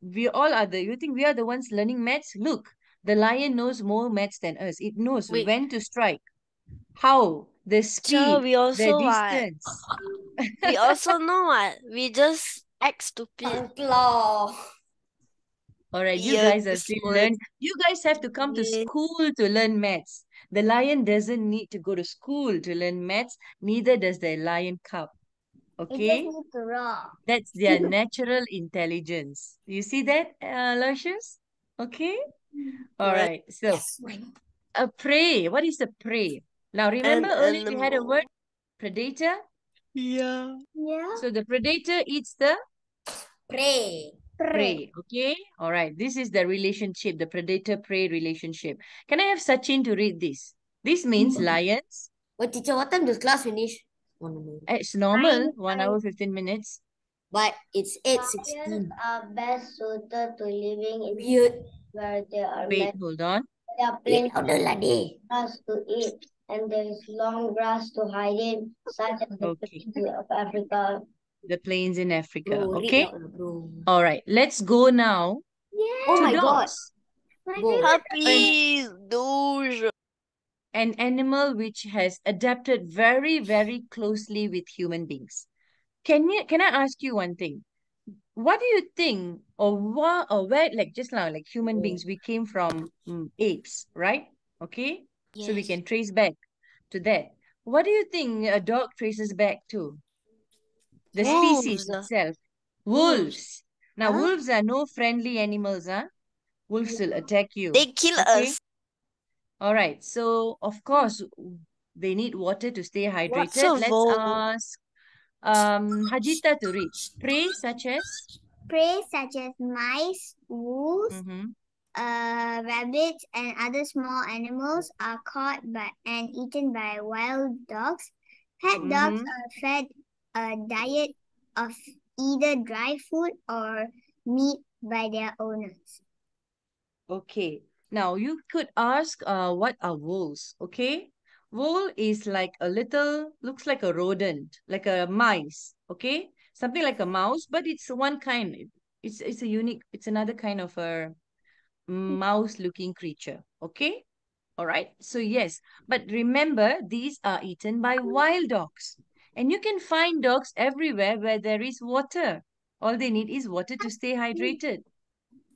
you think we are the ones learning maths? Look, the lion knows more maths than us. It knows Wait. when to strike, how, the speed, we the also what? distance. We also know what? We just act stupid. Claw. All right, you Yeah, guys are this still one. you guys have to come to Yeah. school to learn maths. The lion doesn't need to go to school to learn maths, neither does the lion cub. It just Okay? needs to raw. That's their natural intelligence. You see that, Aloysius? Okay? All Right. right. So, a prey. What is a prey? Now, remember earlier we had a word predator? Yeah. Yeah. So, the predator eats the Prey. prey. Okay? All right. This is the relationship, the predator-prey relationship. Can I have Sachin to read this? This means lions. But teacher, what time does class finish? 1 minute. It's normal, 1 hour, 15 minutes. But it's Lions 8:16. are best suited to living in Weird. where there are Wait, hold on. There are plains grass to eat, and there is long grass to hide in, such as the Okay. plains of Africa. The plains in Africa. Bro, read Okay. louder, bro. All right. Let's go now Oh to my God. dogs. My Go. favorite. Puppies, those. An animal which has adapted very, very closely with human beings. Can I ask you one thing? What do you think, or where, like just now, like human beings, we came from apes, right? Okay, so we Yes. can trace back to that. What do you think a dog traces back to? The species Wolves. itself. Wolves. Wolves. Now, wolves are no friendly animals, huh? Wolves will attack you. They kill Okay. us. All right. So, of course, they need water to stay What's hydrated. a Let's vole? ask Hajita to read. Prey such as Prey such as mice, wolves, rabbits, and other small animals are caught and eaten by wild dogs. Pet dogs are fed a diet of either dry food or meat by their owners. Okay. Now you could ask what are voles? Okay. Vole is like a little, looks like a rodent, like a mice. Okay. Something like a mouse, but it's one kind. It's a unique, it's another kind of a mouse-looking creature. Okay. All right. So yes, but remember, these are eaten by wild dogs. And you can find dogs everywhere where there is water. All they need is water to stay hydrated.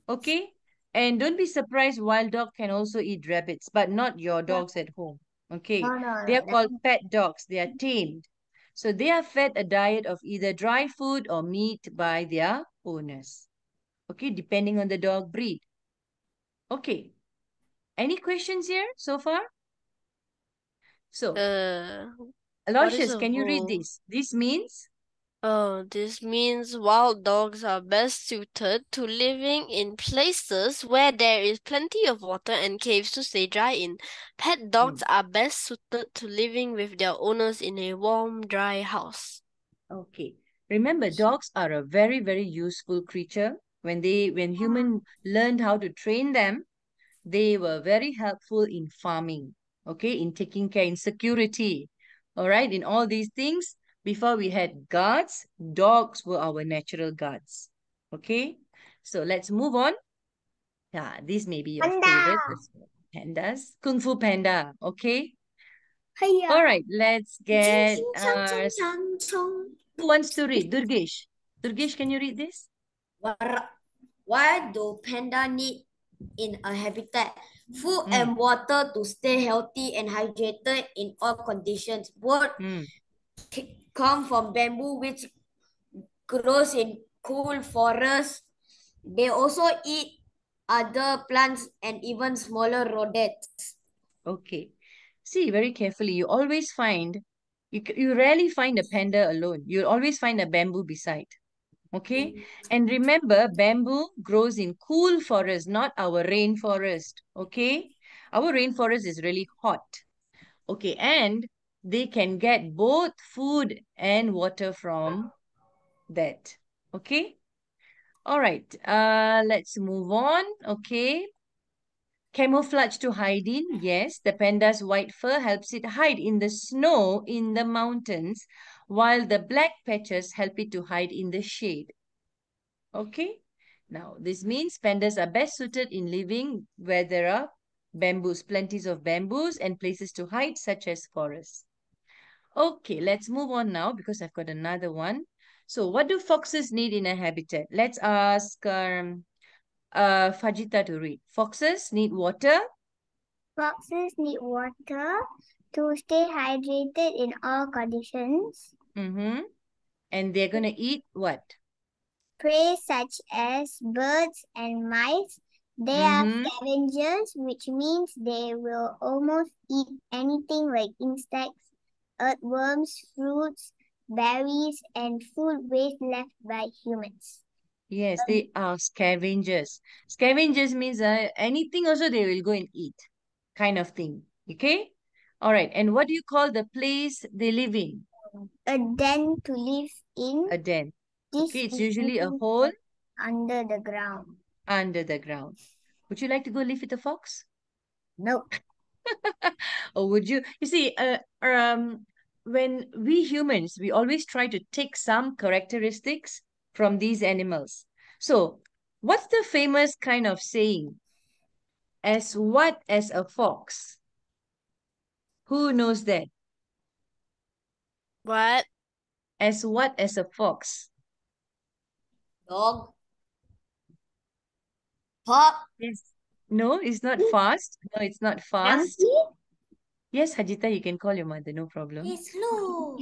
Okay? And don't be surprised, wild dog can also eat rabbits, but not your dogs at home. Okay? No, They are no. called pet dogs. They are tamed. So they are fed a diet of either dry food or meat by their owners. Okay? Depending on the dog breed. Okay. Any questions here so far? So, What is Aloysius, a can you read vole? this? This means This means wild dogs are best suited to living in places where there is plenty of water and caves to stay dry in. Pet dogs are best suited to living with their owners in a warm, dry house. okay. Remember, dogs are a very, very useful creature. When human learned how to train them, they were very helpful in farming, okay, in taking care, in security, all right, in all these things. Before we had guards, dogs were our natural guards, okay? So let's move on. Yeah, this may be your favorite, pandas. Kung Fu Panda, okay? All right, let's get, who wants to read? Durgesh. Durgesh, can you read this? Why do panda need in a habitat? Food and water to stay healthy and hydrated in all conditions. Both come from bamboo, which grows in cool forests. They also eat other plants and even smaller rodents. Okay. See very carefully. You always find, you rarely find a panda alone. You'll always find a bamboo beside. Okay. And remember, bamboo grows in cool forest, not our rainforest. Okay. Our rainforest is really hot. Okay. And they can get both food and water from that. Okay. All right. Let's move on. Okay. Camouflage to hide in. Yes, the panda's white fur helps it hide in the snow in the mountains, while the black patches help it to hide in the shade. Okay. Now, this means pandas are best suited in living where there are bamboos, plenties of bamboos and places to hide, such as forests. Okay, let's move on now because I've got another one. So, what do foxes need in a habitat? Let's ask Fajita to read. Foxes need water. Foxes need water to stay hydrated in all conditions. And they're going to eat what? Prey such as birds and mice. They are scavengers, which means they will almost eat anything like insects, earthworms, fruits, berries, and food waste left by humans. Yes, they are scavengers. Scavengers means anything also they will go and eat, kind of thing. Okay? All right. And what do you call the place they live in? A den to live in. A den. This Okay, it's is usually a hole under the ground. under the ground. Would you like to go live with a fox? Nope. Or would you? You see, when we humans, we always try to take some characteristics from these animals. So, what's the famous kind of saying? As what as a fox? Who knows that? What? As what as a fox? Dog. Pup. Yes. No, it's not fast. No, it's not fast. Monkey? Yes, Hajita, you can call your mother, no problem. He's slow.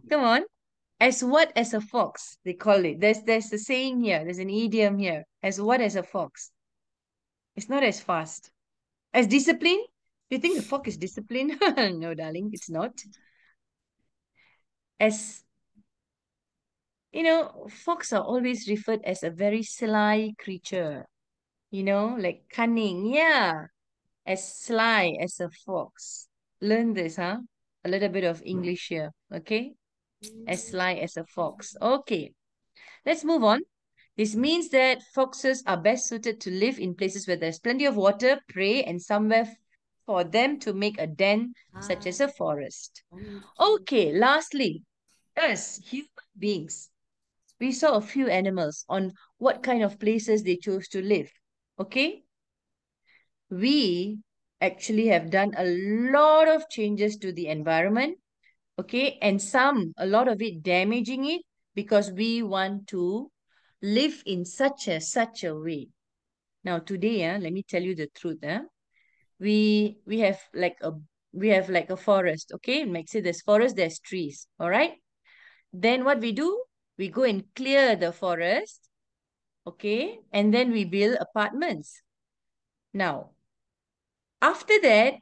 Come on. As what as a fox? They call it. There's a saying here. There's an idiom here. As what as a fox? It's not as fast. As disciplined? Do you think the fox is disciplined? No, darling, it's not. As fox are always referred as a very sly creature. Like cunning. Yeah. As sly as a fox. Learn this, huh? A little bit of English here, okay? As sly as a fox. Okay, let's move on. This means that foxes are best suited to live in places where there's plenty of water, prey, and somewhere for them to make a den, such as a forest. Okay, lastly, us human beings, we saw a few animals on what kind of places they chose to live. Okay? We actually have done a lot of changes to the environment, okay, and a lot of it damaging it because we want to live in such a way. Now today, let me tell you the truth. We have like a forest, okay? Like say there's forest, there's trees, all right? Then what we do, we go and clear the forest, okay? And then we build apartments. Now, after that,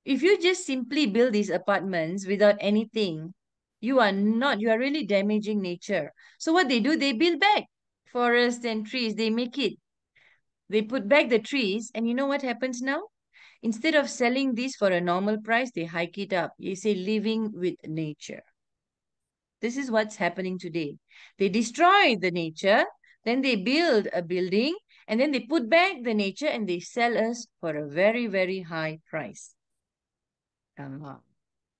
if you just simply build these apartments without anything, you are really damaging nature. So what they do, they build back forests and trees. They put back the trees. And you know what happens now? Instead of selling these for a normal price, they hike it up. You say living with nature. This is what's happening today. They destroy the nature, then they build a building, and then they put back the nature and they sell us for a very, very high price.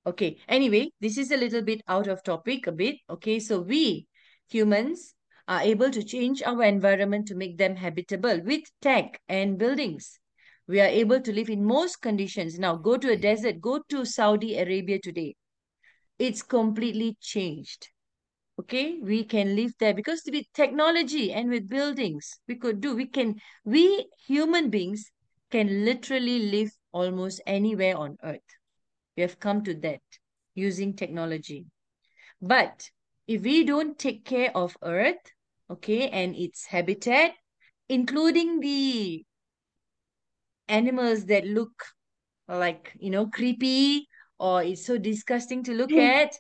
Okay, anyway, this is a little bit out of topic a bit. Okay, so we humans are able to change our environment to make them habitable with tech and buildings. We are able to live in most conditions. Now, go to a desert, go to Saudi Arabia today. It's completely changed. Okay, we can live there because with technology and with buildings, we human beings can literally live almost anywhere on earth. We have come to that using technology. But if we don't take care of Earth, okay, and its habitat, including the animals that look like, creepy or it's so disgusting to look at,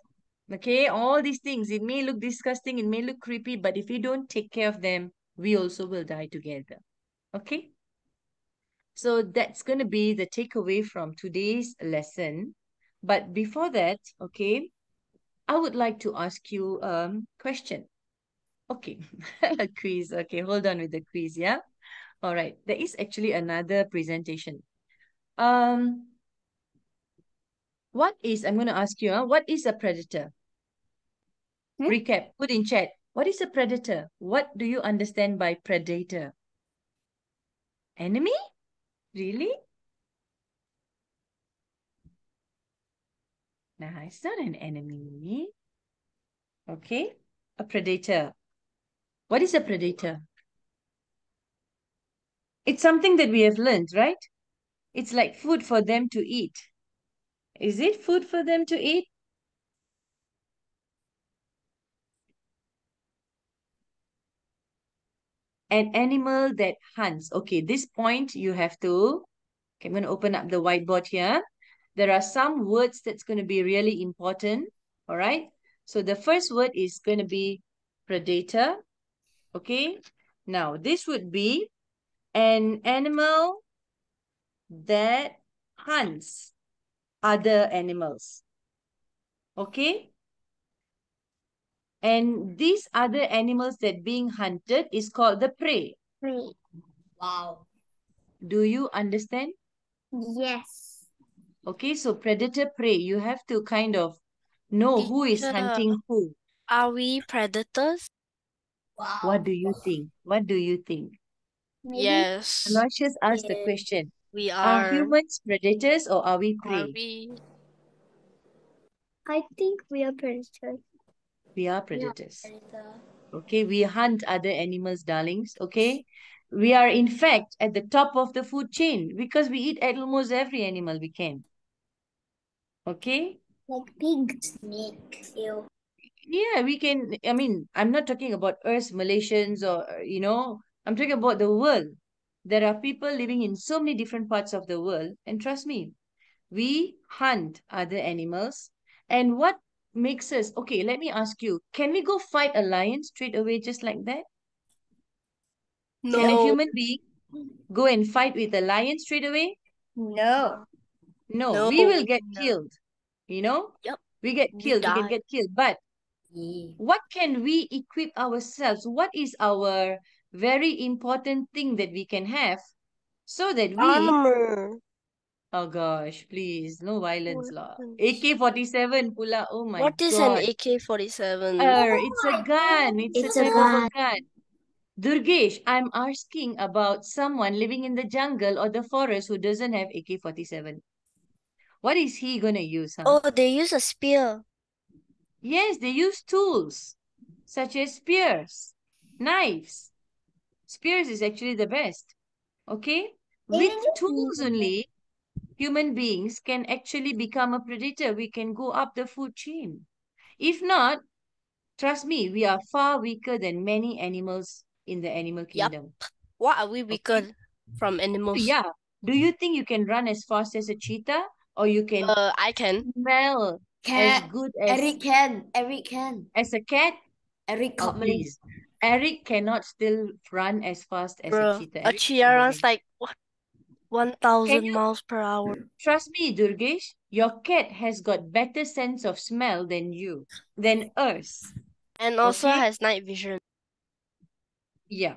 okay, all these things, it may look disgusting, it may look creepy, but if we don't take care of them, we also will die together. Okay? So that's going to be the takeaway from today's lesson. But before that, okay, I would like to ask you a question. Okay, a quiz. Okay, hold on with the quiz, yeah? All right, there is actually another presentation. I'm going to ask you, what is a predator? Recap, put in chat. What is a predator? What do you understand by predator? Enemy? Really? Nah, it's not an enemy. Okay, a predator. What is a predator? It's something that we have learned, right? It's like food for them to eat. Is it food for them to eat? An animal that hunts. Okay, this point you have to... Okay, I'm going to open up the whiteboard here. There are some words that's going to be really important. All right. So the first word is going to be predator. Okay. Now, this would be an animal that hunts other animals. Okay. And these other animals that being hunted is called the prey. Wow. Do you understand? Yes. Okay, so predator prey. You have to kind of know who is Teacher, hunting who. are we predators? Wow. What do you think? What do you think? Maybe. Yes, Aloysius asked the Yes. question. we Are are. humans predators or are we Are prey? we? I think we are predators. We are predators. Predator. Okay, we hunt other animals, darlings. Okay, we are in fact at the top of the food chain because we eat almost every animal we can. Okay, Like pigs. Snake. Ew. yeah, we can. I mean, I'm not talking about us Malaysians or, I'm talking about the world. There are people living in so many different parts of the world, and trust me, we hunt other animals. And what makes us, okay, let me ask you, can we go fight a lion straight away just like that? Can a No. human being go and fight with a lion straight away? No. No, No. we will get No. killed. Yep. We get We killed, we can die. get killed. But Yeah. what can we equip ourselves? What is our very important thing that we can have so that we, Armor. oh gosh, please, no violence lah. Weapons. AK-47 pula, oh my What is an God. AK-47? It's a gun. It's a It's a type of a gun. gun. Durgesh, I'm asking about someone living in the jungle or the forest who doesn't have AK-47. What is he gonna use, huh? Oh, they use a spear. Yes, they use tools such as spears, knives. Spears is actually the best. Okay? With tools only, human beings can actually become a predator. We can go up the food chain. If not, trust me, we are far weaker than many animals in the animal Yup. kingdom. What are we Okay? weaker from So animals? yeah, do you think you can run as fast as a cheetah or you can I can. smell as good Eric can. as a cat? Eric Oh, caught Malaysia. please. Eric cannot still run as fast as a Bruh, cheetah. a Eric is cheetah runs amazing. like what? Can 1,000 you miles per hour. trust me, Durgesh? Your cat has got better sense of smell than us. And also Okay? has night vision. Yeah.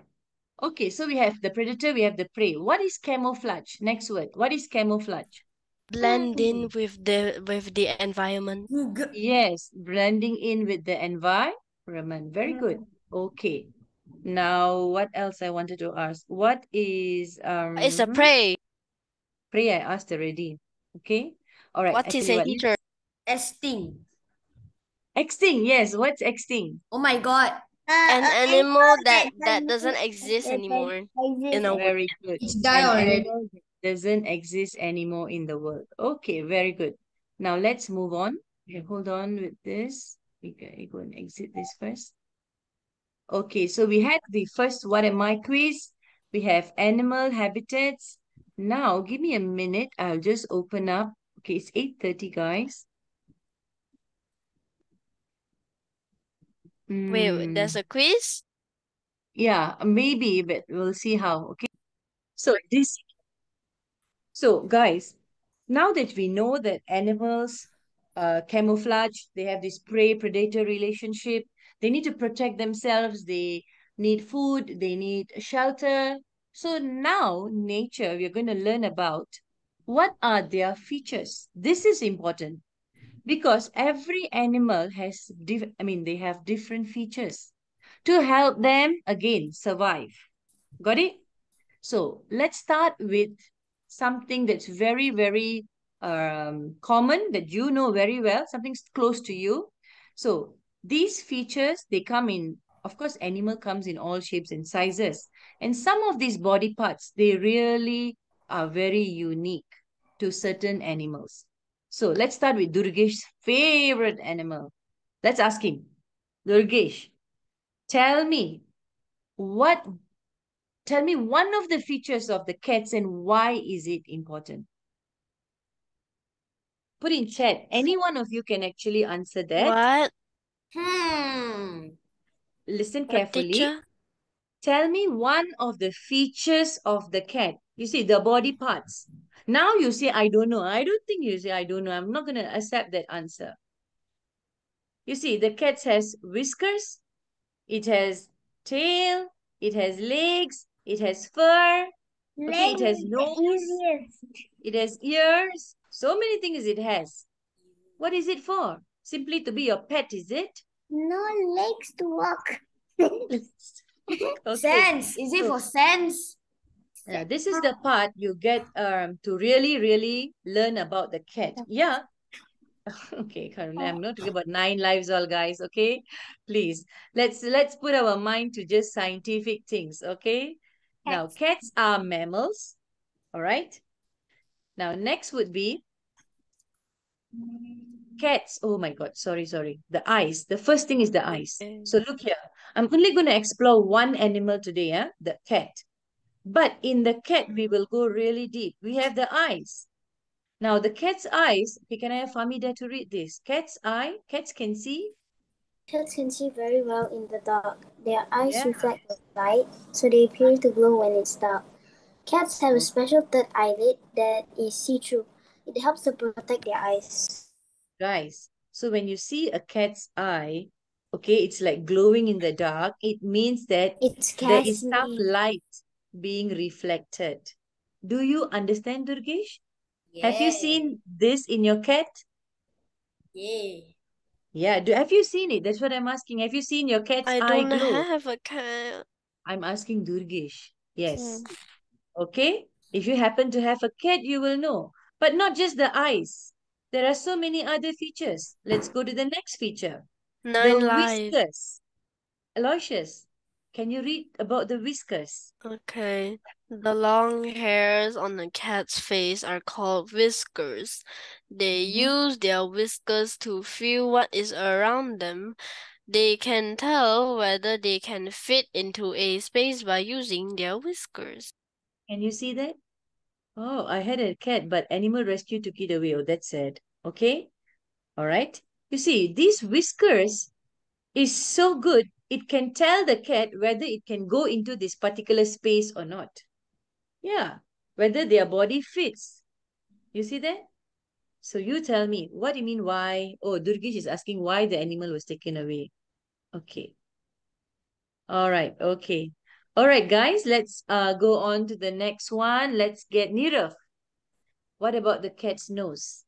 Okay, so we have the predator, we have the prey. What is camouflage? Next word. What is camouflage? Blend in with the environment. Yes, blending in with the environment. Very good. Okay. Now, what else I wanted to ask? What is It's a prey. prey? I asked already. Okay. All right. What I is tell you a what. teacher? Extinct. Extinct. Yes. What's extinct? Oh my God. An animal that doesn't exist anymore in a world. Very good. It's die An already. animal that doesn't exist anymore in the world. Okay. Very good. Now let's move on. Okay, hold on with this. We go and exit this first. Okay, so we had the first what am I quiz. We have animal habitats. Now, give me a minute. I'll just open up. Okay, it's 8:30, guys. Wait, there's a quiz? Yeah, maybe, but we'll see how. Okay. So guys, now that we know that animals camouflage, they have this prey-predator relationship, they need to protect themselves, they need food, they need shelter. So now, nature, we're going to learn about what are their features. This is important because every animal has, they have different features to help them, again, survive. Got it? So let's start with something that's very, very common that you know very well, something close to you. So these features, they come in, of course, animal comes in all shapes and sizes. And some of these body parts, they really are very unique to certain animals. So let's start with Durgesh's favorite animal. Let's ask him. Durgesh, tell me what tell me one of the features of the cats and why is it important? Put in chat. Any one of you can actually answer that. What? Listen What, carefully. teacher? Tell me one of the features of the cat. You see, the body parts. Now you say, I don't know. I don't think you say, I don't know. I'm not going to accept that answer. You see, the cat has whiskers. It has tail. It has legs. It has fur. Okay, it has nose. It has ears. So many things it has. What is it for? Simply to be your pet, is it? No legs to walk. Okay. Sense. Is it for sense? This is the part you get to really learn about the cat. Yeah. Okay, I'm not talking about 9 lives all, guys, okay? Please, let's put our mind to just scientific things, okay? Now, cats are mammals, all right? Now, next would be cats. Oh my God, sorry. The eyes. The first thing is the eyes. So look here. I'm only going to explore one animal today, the cat. But in the cat, we will go really deep. We have the eyes. Now, the cat's eyes, okay, can I have Fahmi there to read this? Cat's eye, cats can see. Cats can see very well in the dark. Their eyes Yeah. reflect the light, so they appear to glow when it's dark. Cats have a special third eyelid that is see-through. It helps to protect their eyes. Guys, so when you see a cat's eye, okay, it's like glowing in the dark. It means that there is some light being reflected. Do you understand, Durgesh? Yeah. Have you seen this in your cat? Yeah. Yeah, have you seen it? That's what I'm asking. Have you seen your cat's I eye don't glow? have a cat. I'm asking Durgesh. Yes. Okay? If you happen to have a cat, you will know. But not just the eyes. There are so many other features. Let's go to the next feature. 9 The lives. whiskers. Aloysius, can you read about the whiskers? Okay. The long hairs on a cat's face are called whiskers. They use their whiskers to feel what is around them. They can tell whether they can fit into a space by using their whiskers. Can you see that? Oh, I had a cat, but animal rescue took it away. Oh, that's sad. Okay? All right. You see, these whiskers is so good. It can tell the cat whether it can go into this particular space or not. Yeah. Whether their body fits. You see that? So you tell me, what do you mean why? Oh, Durgesh is asking why the animal was taken away. Okay. All right. Okay. All right, guys, let's go on to the next one. Let's get Nirav. What about the cat's nose?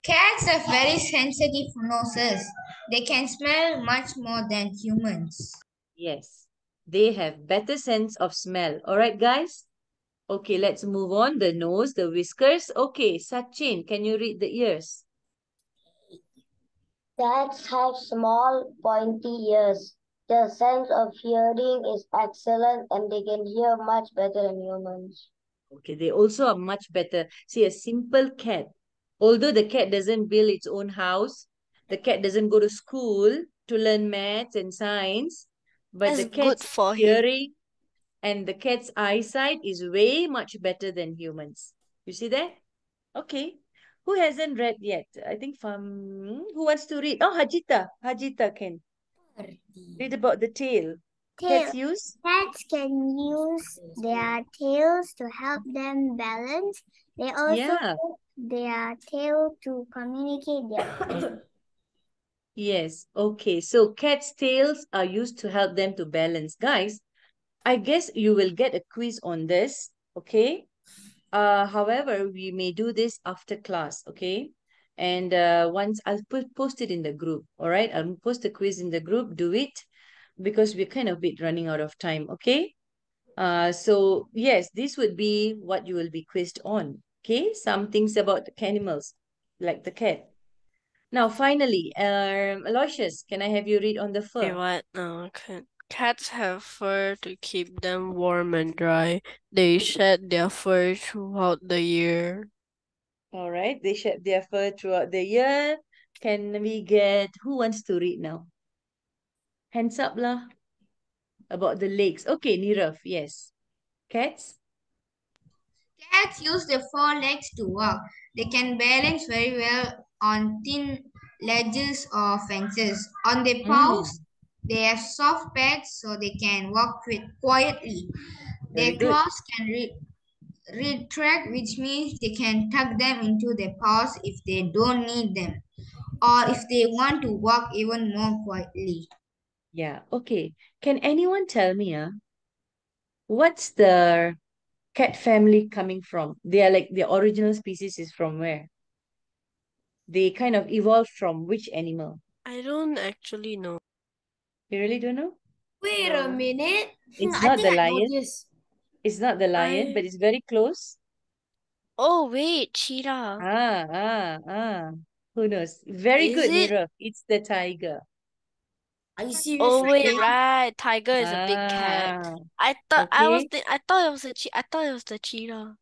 Cats have very sensitive noses. They can smell much more than humans. Yes, they have better sense of smell. All right, guys? Okay, let's move on. The nose, the whiskers. Okay, Sachin, can you read the ears? Cats have small, pointy ears. Their sense of hearing is excellent and they can hear much better than humans. Okay, they also are much better. See, a simple cat, although the cat doesn't build its own house, the cat doesn't go to school to learn maths and science, but That's the good cat's for him. hearing and the cat's eyesight is way much better than humans. You see that? Okay. Who hasn't read yet? I think who wants to read? Oh, Hajita. Hajita can read about the tail. Tail. Cats use? Cats can use their tails to help them balance. They also Yeah. use their tail to communicate their Yes. Okay. So cats' tails are used to help them to balance. Guys, I guess you will get a quiz on this. Okay. However, we may do this after class. Okay. And once I'll post it in the group. All right. I'll post the quiz in the group. Do it because we're kind of a bit running out of time. Okay. So yes, this would be what you will be quizzed on. Okay. Some things about the animals, like the cat. Now, finally, Aloysius, can I have you read on the Okay, fur? what? No, cats have fur to keep them warm and dry. They shed their fur throughout the year. All right, they shed their fur throughout the year. Can we get, who wants to read now? Hands up lah. About the legs. Okay, Nirav, yes. Cats? Cats use their forelegs to walk. They can balance very well on thin ledges or fences. On their paws, they have soft pads so they can walk quietly. Very Their good. claws can retract, which means they can tuck them into their paws if they don't need them, or if they want to walk even more quietly. Yeah, okay. Can anyone tell me, what's the cat family coming from? They are like, the original species is from where? They kind of evolved from which animal? I don't actually know. You really don't know? Wait a minute. It's I not think the I know lion. this. It's not the lion, but it's very close. Oh, wait, cheetah. Who knows? Very Is good, it? Nirav. It's the tiger. Are you serious Oh, right wait, now? right. Tiger is a big cat. I thought Okay. I thought it was I thought it was the cheetah.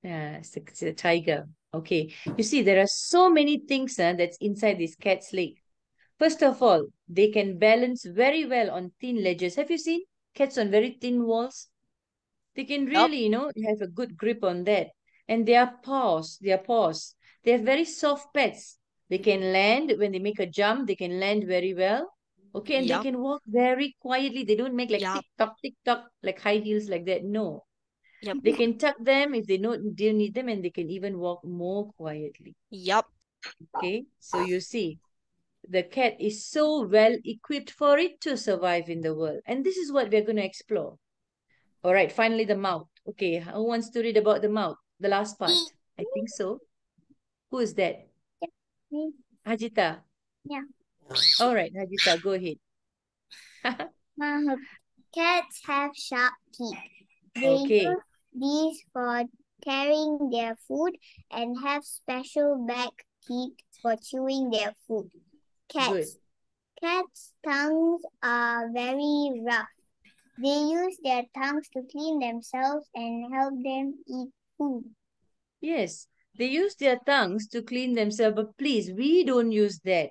Yeah, it's a tiger. Okay. You see, there are so many things that's inside this cat's leg. First of all, they can balance very well on thin ledges. Have you seen cats on very thin walls? They can Yup. really, have a good grip on that. And their paws, they have very soft pads. They can land when they make a jump, they can land very well. Okay, and they Yup. can walk very quietly. They don't make like Yup. tick tock, like high heels like that. No. Yup. They can tuck them if they don't need them, and they can even walk more quietly. Yup. Okay, so you see, the cat is so well equipped for it to survive in the world. And this is what we're going to explore. All right, finally the mouth. Okay, who wants to read about the mouth? The last part. I think so. Who is that? Me. Hajita. Yeah. All right, Hajita, go ahead. Cats have sharp teeth. They Okay. use these for tearing their food and have special back teeth for chewing their food. Good. Cats' tongues are very rough. They use their tongues to clean themselves and help them eat food. Yes, they use their tongues to clean themselves, but please, we don't use that.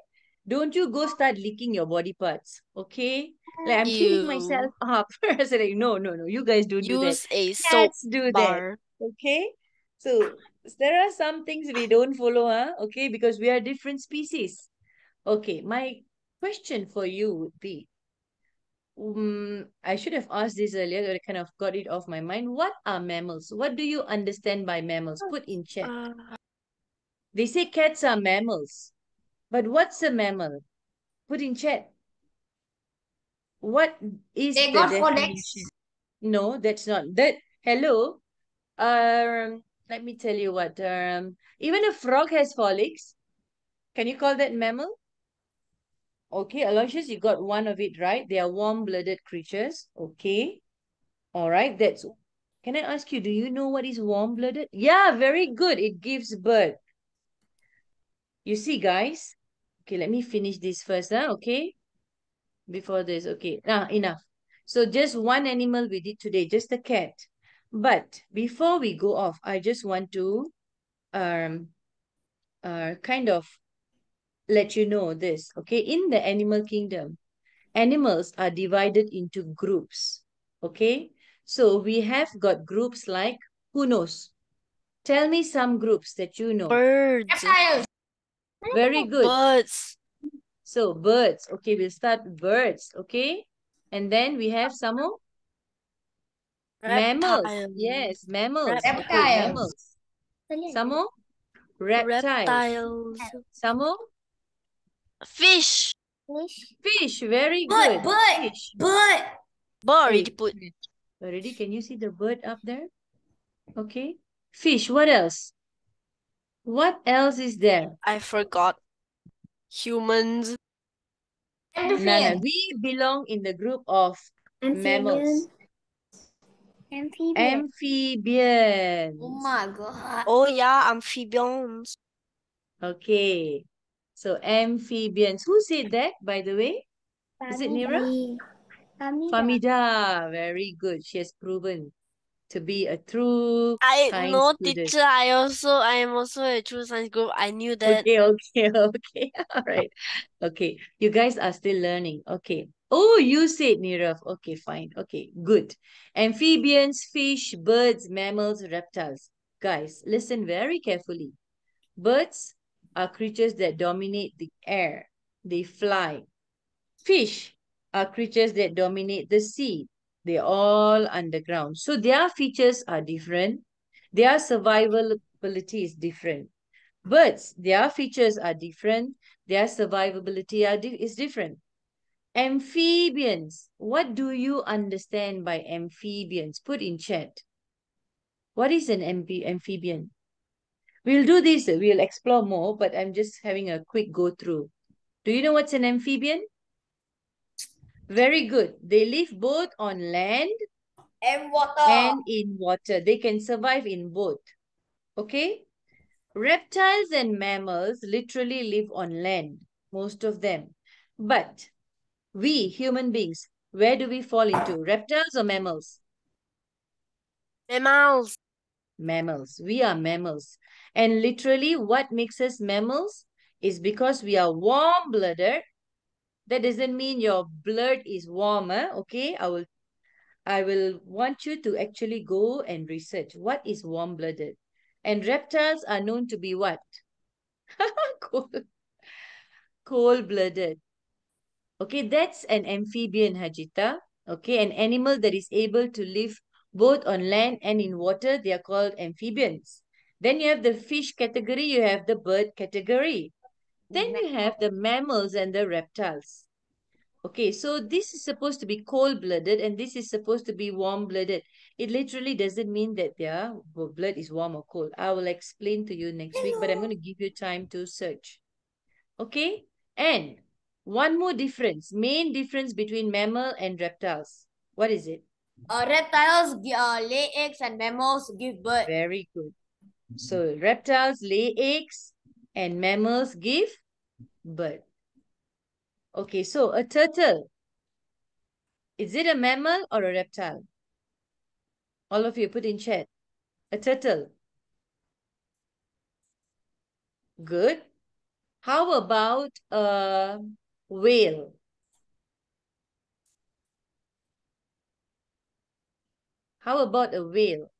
Don't you go start licking your body parts, okay? Like I'm cleaning myself You up. I said, like, no, you guys don't do that. use a soap Cats do that, bar. okay? So there are some things we don't follow, okay? Because we are different species. Okay, my question for you would be, I should have asked this earlier, but I kind of got it off my mind. What are mammals? What do you understand by mammals? Put in chat. They say cats are mammals, but what's a mammal? Put in chat. What is They the got definition? codex. No, that's not that. Hello. Let me tell you what. Even a frog has forlegs. Can you call that mammal? Okay, Aloysius, you got one of it right. They are warm-blooded creatures. Okay. All right. Can I ask you, do you know what is warm-blooded? Yeah, very good. It gives birth. You see, guys. Okay, let me finish this first, okay? Before this, okay. Enough. So just one animal we did today, just a cat. But before we go off, I just want to kind of let you know this, okay? In the animal kingdom, animals are divided into groups, okay? So we have got groups like, who knows? Tell me some groups that you know. Birds. Reptiles. Very good. Birds. So birds. Okay, we'll start with birds, okay? And then we have some more mammals. Reptiles. Yes, mammals. Okay, Reptiles. mammals. Some more reptiles. Reptiles. Some more Fish. fish. Very Bird, good. bird, Fish. bird. Bird Hey, already put. already, can you see the bird up there? Okay. Fish. What else? What else is there? I forgot. Humans. Nana, we belong in the group of mammals. Amphibians. Oh my god. Oh yeah, amphibians. Okay. So amphibians. Who said that, by the way? Is it Nira? Famida. Very good. She has proven to be a true I science know, student. teacher. I am also a true science group. I knew that. Okay. All right. Okay. You guys are still learning. Okay. Oh, you said Nirav. Okay, fine. Okay, good. Amphibians, fish, birds, mammals, reptiles. Guys, listen very carefully. Birds are creatures that dominate the air. They fly. Fish are creatures that dominate the sea. They're all underground. So their features are different. Their survivability is different. Birds, their features are different. Their survivability is different. Amphibians. What do you understand by amphibians? Put in chat. What is an amphibian? We'll do this, we'll explore more, but I'm just having a quick go through. Do you know what's an amphibian? Very good. They live both on land And water. and in water. They can survive in both. Okay? Reptiles and mammals literally live on land, most of them. But we, human beings, where do we fall into? Reptiles or mammals? Mammals. Mammals. We are mammals. And literally what makes us mammals is because we are warm-blooded. That doesn't mean your blood is warmer, okay? I will want you to actually go and research what is warm-blooded. And reptiles are known to be what? Cold-blooded. Okay, that's an amphibian, Hajita. Okay, an animal that is able to live both on land and in water, they are called amphibians. Then you have the fish category, you have the bird category. Then you have the mammals and the reptiles. Okay, so this is supposed to be cold-blooded and this is supposed to be warm-blooded. It literally doesn't mean that their blood is warm or cold. I will explain to you next week, but I'm going to give you time to search. Okay, and one more difference, main difference between mammal and reptiles. What is it? Reptiles lay eggs and mammals give birth. Very good. So reptiles lay eggs and mammals give birth. Okay, so a turtle. Is it a mammal or a reptile? All of you put in chat. A turtle. Good. How about a whale? How about a whale?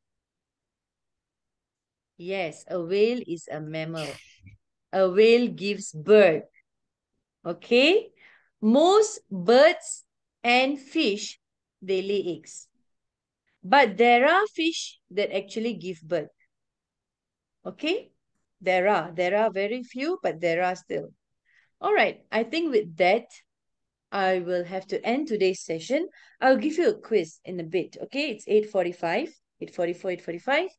Yes, a whale is a mammal. A whale gives birth. Okay? Most birds and fish, they lay eggs. But there are fish that actually give birth. Okay? There are very few, but there are still. All right, I think with that, I will have to end today's session. I'll give you a quiz in a bit, okay? It's 8:45, 8:44,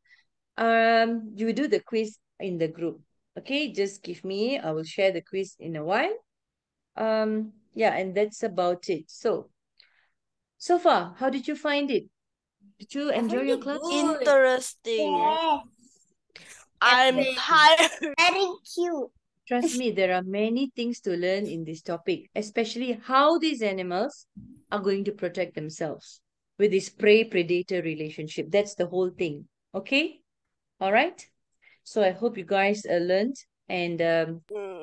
8:45. You do the quiz in the group, okay? Just give me, I will share the quiz in a while. Yeah, and that's about it. So far, how did you find it? Did you enjoy your class? Interesting. Yes. I'm Epic. tired. Very cute. Trust me, there are many things to learn in this topic, especially how these animals are going to protect themselves with this prey-predator relationship. That's the whole thing. Okay? All right? So I hope you guys learned and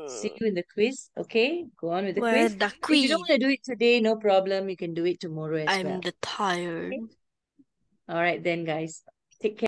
see you in the quiz. Okay? Go on with the Where's quiz. the If you don't quiz? want to do it today, no problem. You can do it tomorrow as well. I'm tired. All right then, guys. Take care.